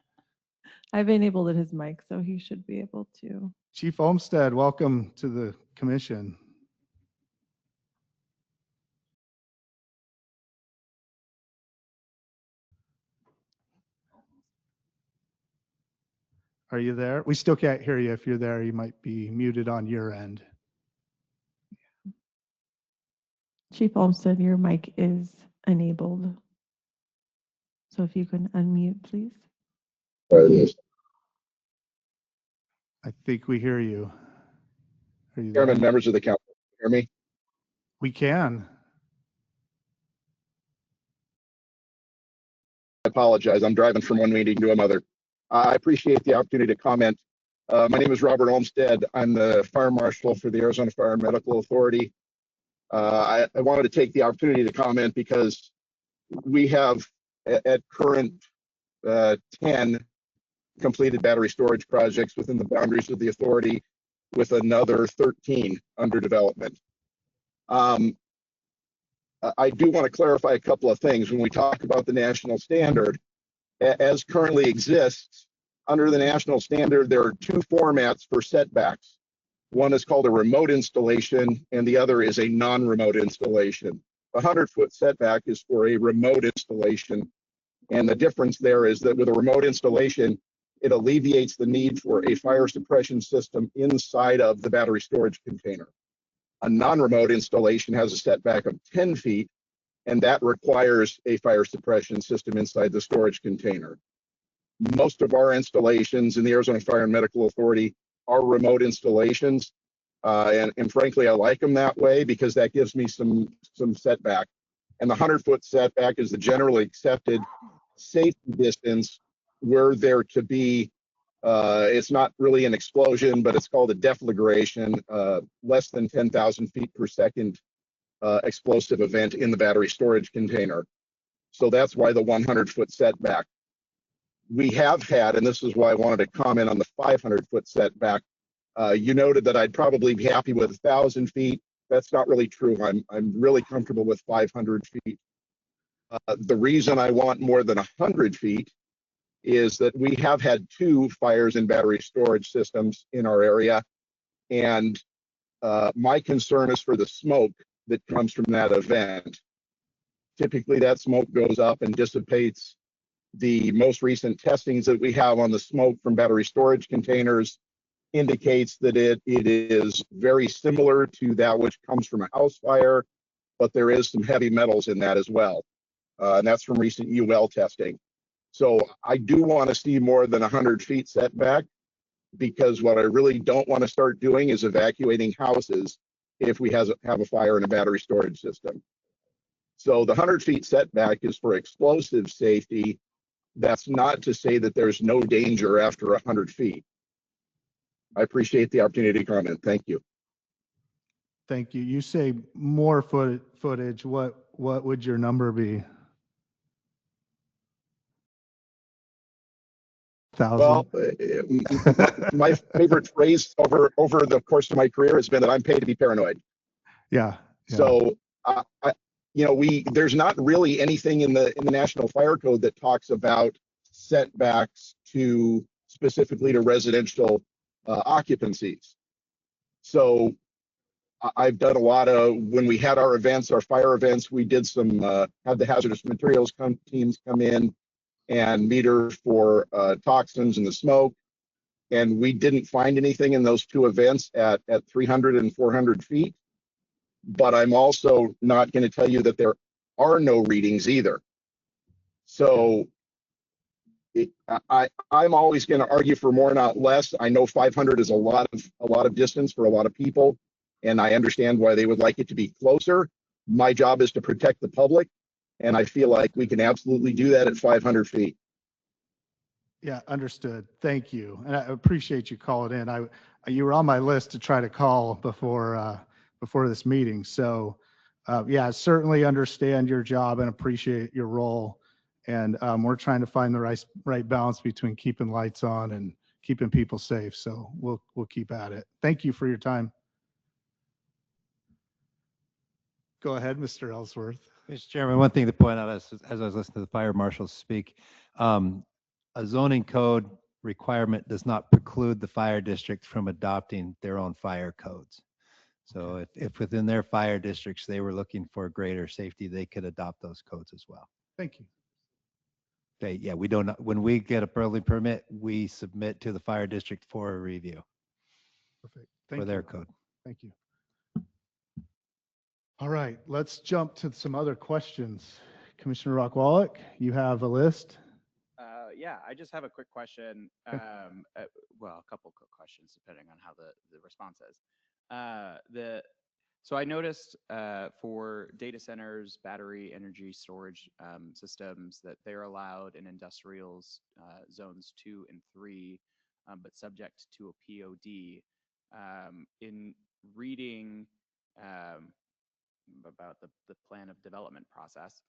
I've enabled his mic, so he should be able to. Chief Olmsted, welcome to the commission. Are you there? We still can't hear you. If you're there, you might be muted on your end. Chief Olmsted, your mic is enabled. So if you can unmute, please. There it is. I think we hear you. Are you Chairman, there? members of the council, hear me? We can. I apologize. I'm driving from one meeting to another. I appreciate the opportunity to comment. My name is Robert Olmsted. I'm the fire marshal for the Arizona Fire and Medical Authority. I wanted to take the opportunity to comment because we have at current 10 completed battery storage projects within the boundaries of the authority, with another 13 under development. I do want to clarify a couple of things when we talk about the national standard. As currently exists, under the national standard, there are two formats for setbacks. One is called a remote installation, and the other is a non-remote installation. A 100-foot setback is for a remote installation, and the difference there is that with a remote installation, it alleviates the need for a fire suppression system inside of the battery storage container. A non-remote installation has a setback of 10 feet, and that requires a fire suppression system inside the storage container. Most of our installations in the Arizona Fire and Medical Authority are remote installations, and frankly, I like them that way because that gives me some setback. And the 100-foot setback is the generally accepted safety distance were there to be. It's not really an explosion, but it's called a deflagration, less than 10,000 feet per second explosive event in the battery storage container. So that's why the 100-foot setback. We have had, and this is why I wanted to comment on the 500-foot setback. You noted that I'd probably be happy with 1,000 feet. That's not really true. I'm really comfortable with 500 feet. The reason I want more than 100 feet is that we have had 2 fires in battery storage systems in our area, and my concern is for the smoke that comes from that event. Typically, that smoke goes up and dissipates the most recent testings that we have on the smoke from battery storage containers indicates that it is very similar to that which comes from a house fire, but there is some heavy metals in that as well. And that's from recent UL testing. So I do want to see more than 100 feet setback, because what I really don't want to start doing is evacuating houses if we have a fire in a battery storage system. So the 100 feet setback is for explosive safety. That's not to say that there's no danger after 100 feet. I appreciate the opportunity to comment. Thank you. Thank you. You say more footage. What would your number be? 1,000? Well, my favorite phrase over the course of my career has been that I'm paid to be paranoid. Yeah. So, there's not really anything in the National Fire Code that talks about setbacks to specifically to residential occupancies. So I've done a lot of, when we had our events, our fire events, we did some, had the hazardous materials teams come in and meter for toxins in the smoke. And we didn't find anything in those two events at 300 and 400 feet. But I'm also not going to tell you that there are no readings either. So I'm always going to argue for more, not less. I know 500 is a lot of distance for a lot of people, and I understand why they would like it to be closer. My job is to protect the public, and I feel like we can absolutely do that at 500 feet. Yeah, understood. Thank you. And I appreciate you calling in. You were on my list to try to call before this meeting. So yeah, certainly understand your job and appreciate your role. And we're trying to find the right balance between keeping lights on and keeping people safe. So we'll keep at it. Thank you for your time. Go ahead, Mr. Ellsworth. Mr. Chairman, one thing to point out as I was listening to the fire marshal speak, a zoning code requirement does not preclude the fire district from adopting their own fire codes. So if within their fire districts, they were looking for greater safety, they could adopt those codes as well. Thank you. Okay, yeah, we don't, when we get a building permit, we submit to the fire district for a review. Perfect. For their code. Thank you. All right, let's jump to some other questions. Commissioner Rockwallach, you have a list? Yeah, I just have a quick question. Well, a couple quick questions depending on how the response is. So I noticed for data centers, battery energy storage systems, that they're allowed in industrials zones 2 and 3, but subject to a POD. In reading about the plan of development process,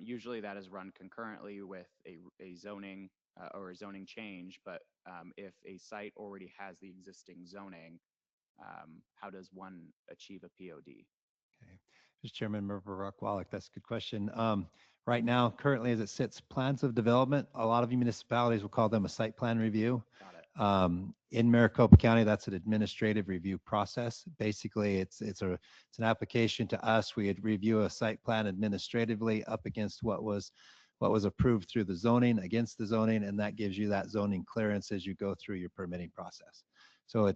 usually that is run concurrently with a zoning or a zoning change, but if a site already has the existing zoning, how does one achieve a POD? Okay. Mr. Chairman, Member Rockwallach, that's a good question. Right now, currently as it sits, plans of development, a lot of municipalities will call them a site plan review. In Maricopa County, that's an administrative review process. Basically, it's an application to us. We'd review a site plan administratively up against what was approved through the zoning, against the zoning, and that gives you that zoning clearance as you go through your permitting process. So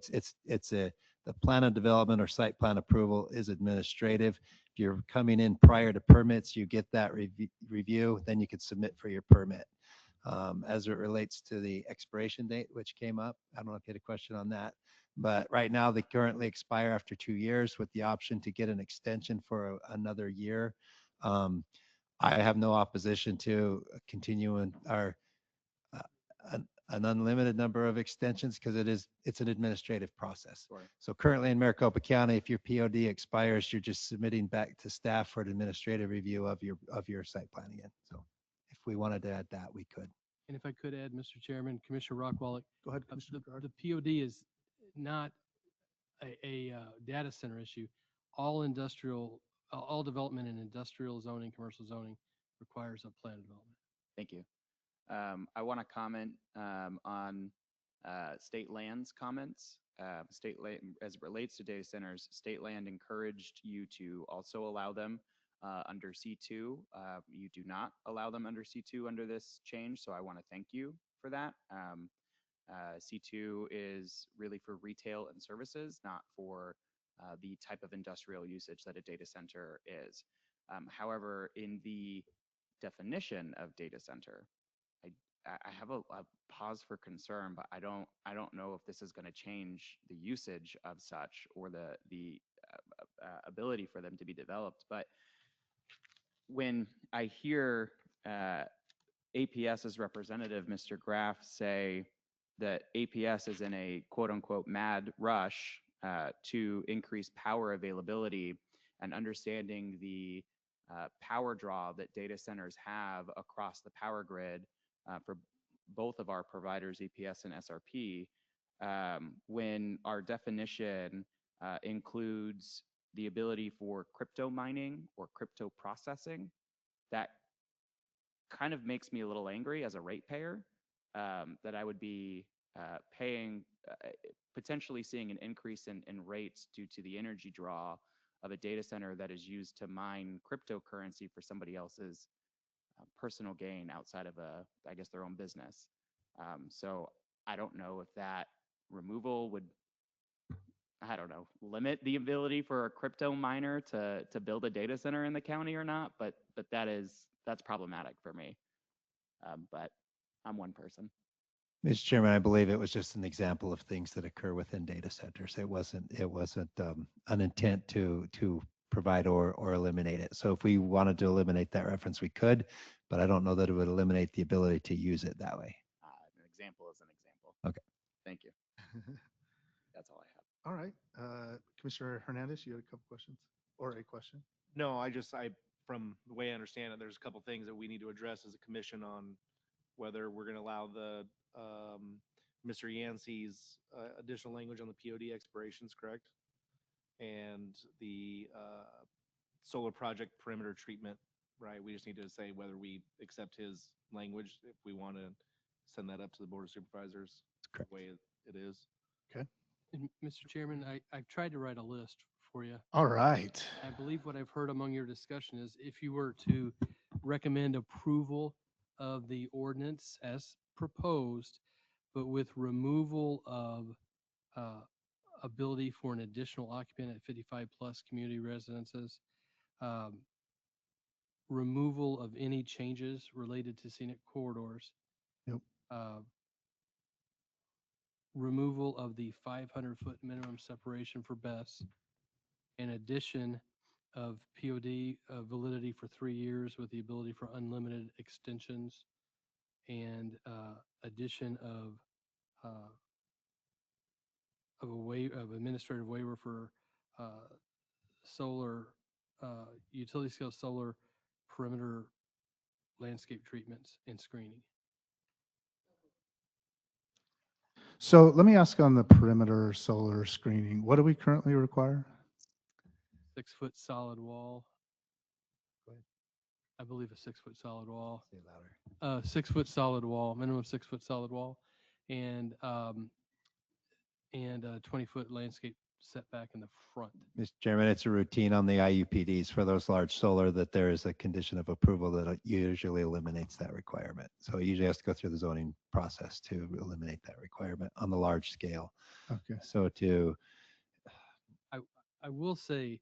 the plan of development or site plan approval is administrative. If you're coming in prior to permits, you get that review, then you can submit for your permit. As it relates to the expiration date, which came up, I don't know if you had a question on that, but right now they currently expire after 2 years with the option to get an extension for another year. I have no opposition to continuing our an unlimited number of extensions because it's an administrative process. Sure. So currently in Maricopa County, if your POD expires, you're just submitting back to staff for an administrative review of your site plan again. So if we wanted to add that, we could. And if I could add, Mr. Chairman, Commissioner Rockwallach, Go ahead, Commissioner Gerard. the POD is not a data center issue. All development in industrial zoning, commercial zoning requires a plan of development. Thank you. I want to comment on state land's comments. State land, as it relates to data centers, state land encouraged you to also allow them under C2. You do not allow them under C2 under this change, so I want to thank you for that. C2 is really for retail and services, not for the type of industrial usage that a data center is. However, in the definition of data center, I have a pause for concern, but I don't know if this is going to change the usage of such or the ability for them to be developed. But when I hear APS's representative, Mr. Graff, say that APS is in a quote unquote mad rush to increase power availability and understanding the power draw that data centers have across the power grid for both of our providers, EPS and SRP, when our definition includes the ability for crypto mining or crypto processing, that kind of makes me a little angry as a ratepayer, that I would be paying, potentially seeing an increase in rates due to the energy draw of a data center that is used to mine cryptocurrency for somebody else's personal gain outside of I guess, their own business. So I don't know if that removal would, I don't know, limit the ability for a crypto miner to build a data center in the county or not, but that's problematic for me. But I'm one person. Mr. Chairman, I believe it was just an example of things that occur within data centers. It wasn't an intent to provide or eliminate it. So if we wanted to eliminate that reference, we could, but I don't know that it would eliminate the ability to use it that way. An example is an example. Okay. Thank you. That's all I have. All right. Commissioner Hernandez, you had a couple questions or a question? No, from the way I understand it, there's a couple things that we need to address as a commission on whether we're going to allow the Mr. Yancey's additional language on the POD expirations, correct? And the solar project perimeter treatment, right? We just need to say whether we accept his language, if we want to send that up to the Board of Supervisors. Correct. The way it is. Okay. And Mr. Chairman, I've tried to write a list for you. All right. I believe what I've heard among your discussion is if you were to recommend approval of the ordinance as proposed, but with removal of ability for an additional occupant at 55 plus community residences, removal of any changes related to scenic corridors, Yep. removal of the 500-foot minimum separation for BES, and addition of POD validity for 3 years with the ability for unlimited extensions, and addition of administrative waiver for solar utility scale solar perimeter landscape treatments and screening. So let me ask on the perimeter solar screening, what do we currently require? 6-foot solid wall. I believe a 6-foot solid wall. Say louder. 6-foot solid wall, minimum 6-foot solid wall, and 20-foot landscape setback in the front. Mr. Chairman, it's a routine on the IUPDs for those large solar that there is a condition of approval that usually eliminates that requirement. So it usually has to go through the zoning process to eliminate that requirement on the large scale. Okay. So I will say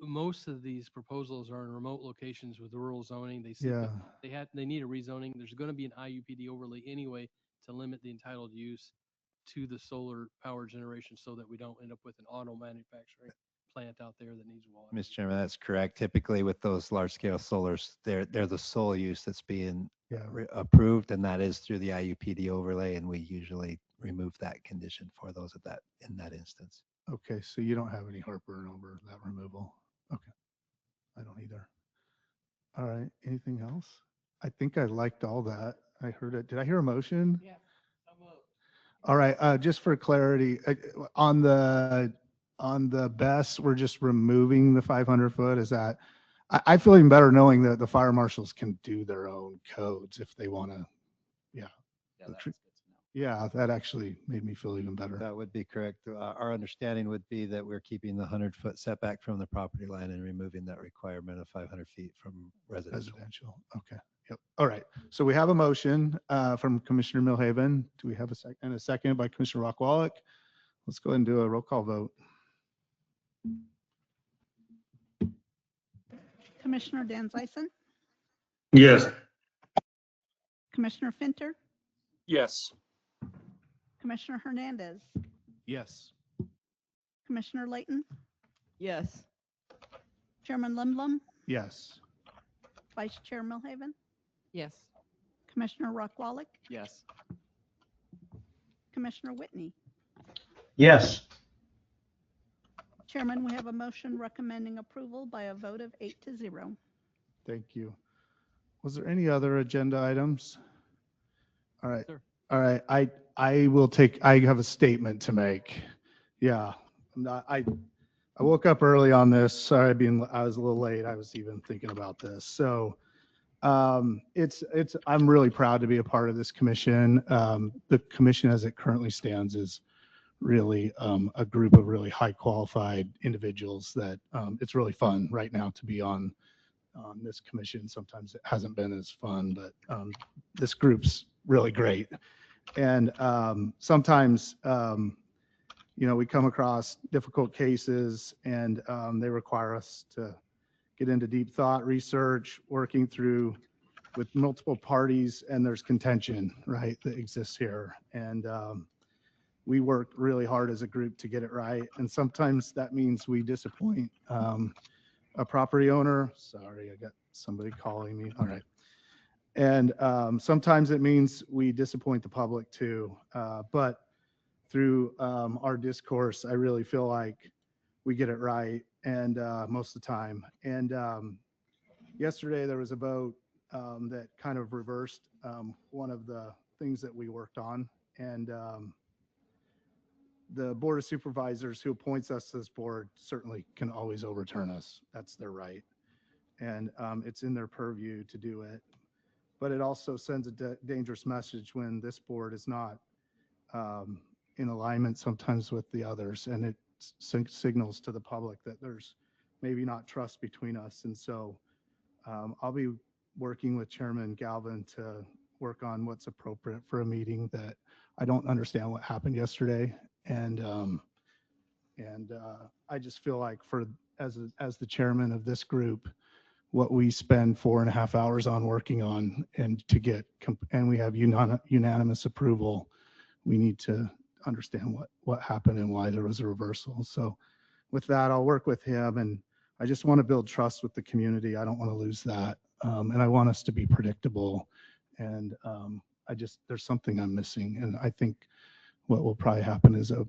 most of these proposals are in remote locations with rural zoning. They need a rezoning. There's going to be an IUPD overlay anyway to limit the entitled use to the solar power generation so that we don't end up with an auto manufacturing plant out there that needs water. Mr. Chairman, that's correct. Typically with those large scale solars, they're the sole use that's being approved, and that is through the IUPD overlay, and we usually remove that condition for those in that instance. Okay, so you don't have any heartburn over that removal? Okay, I don't either. All right, anything else? I think I liked all that. I heard it. Did I hear a motion? Yeah. All right, just for clarity, on the BES, we're just removing the 500 foot. Is that, I feel even better knowing that the fire marshals can do their own codes if they want to. Yeah. Yeah, that's good to know. Yeah, that actually made me feel even better. That would be correct. Our understanding would be that we're keeping the 100-foot setback from the property line and removing that requirement of 500 feet from residential. Residential. Okay. Yep. All right. So we have a motion from Commissioner Milhaven. Do we have a second? And a second by Commissioner Rockwallick. Let's go ahead and do a roll call vote. Commissioner Dan Zeisen, Yes. Commissioner Finter, Yes. Commissioner Hernandez, Yes. Commissioner Layton, Yes. Chairman Limblom, Yes. Vice Chair Milhaven, Yes. Commissioner Rockwallick, Yes. Commissioner Whitney. Yes. Chairman, we have a motion recommending approval by a vote of 8-0. Thank you. Was there any other agenda items? All right. Sir. All right. I have a statement to make. Yeah. I woke up early on this. Sorry, I was a little late. I was even thinking about this. So I'm really proud to be a part of this commission. The commission as it currently stands is really a group of really high qualified individuals that it's really fun right now to be on this commission. Sometimes it hasn't been as fun, but this group's really great. And sometimes, we come across difficult cases and they require us to get into deep thought, research, working through with multiple parties, and there's contention, right, that exists here. And we work really hard as a group to get it right. And sometimes that means we disappoint a property owner. Sorry, I got somebody calling me. All right. And sometimes it means we disappoint the public too. But through our discourse, I really feel like we get it right, and most of the time. And yesterday there was a vote that kind of reversed one of the things that we worked on. And the Board of Supervisors who appoints us to this board certainly can always overturn us. That's their right. And it's in their purview to do it. But it also sends a dangerous message when this board is not in alignment sometimes with the others. And it signals to the public that there's maybe not trust between us. And so I'll be working with Chairman Galvin to work on what's appropriate for a meeting. That I don't understand what happened yesterday. And I just feel like as the chairman of this group, what we spend 4.5 hours on working on and we have unanimous approval, we need to understand what happened and why there was a reversal. So with that, I'll work with him, and I just want to build trust with the community. I don't want to lose that. And I want us to be predictable. And there's something I'm missing. And I think what will probably happen is a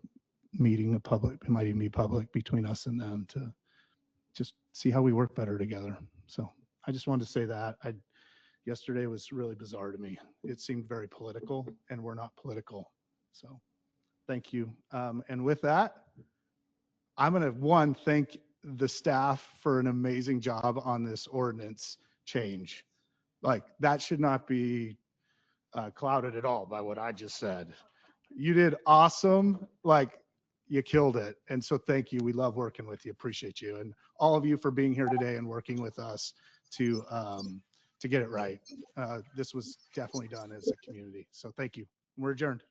meeting of public, it might even be public between us and them to just see how we work better together. So I just wanted to say that. Yesterday was really bizarre to me. It seemed very political, and we're not political. So thank you. And with that, I'm going to thank the staff for an amazing job on this ordinance change. Like, that should not be clouded at all by what I just said. You did awesome. Like, you killed it. And so thank you. We love working with you. Appreciate you. And all of you for being here today and working with us to get it right. This was definitely done as a community. So thank you. We're adjourned.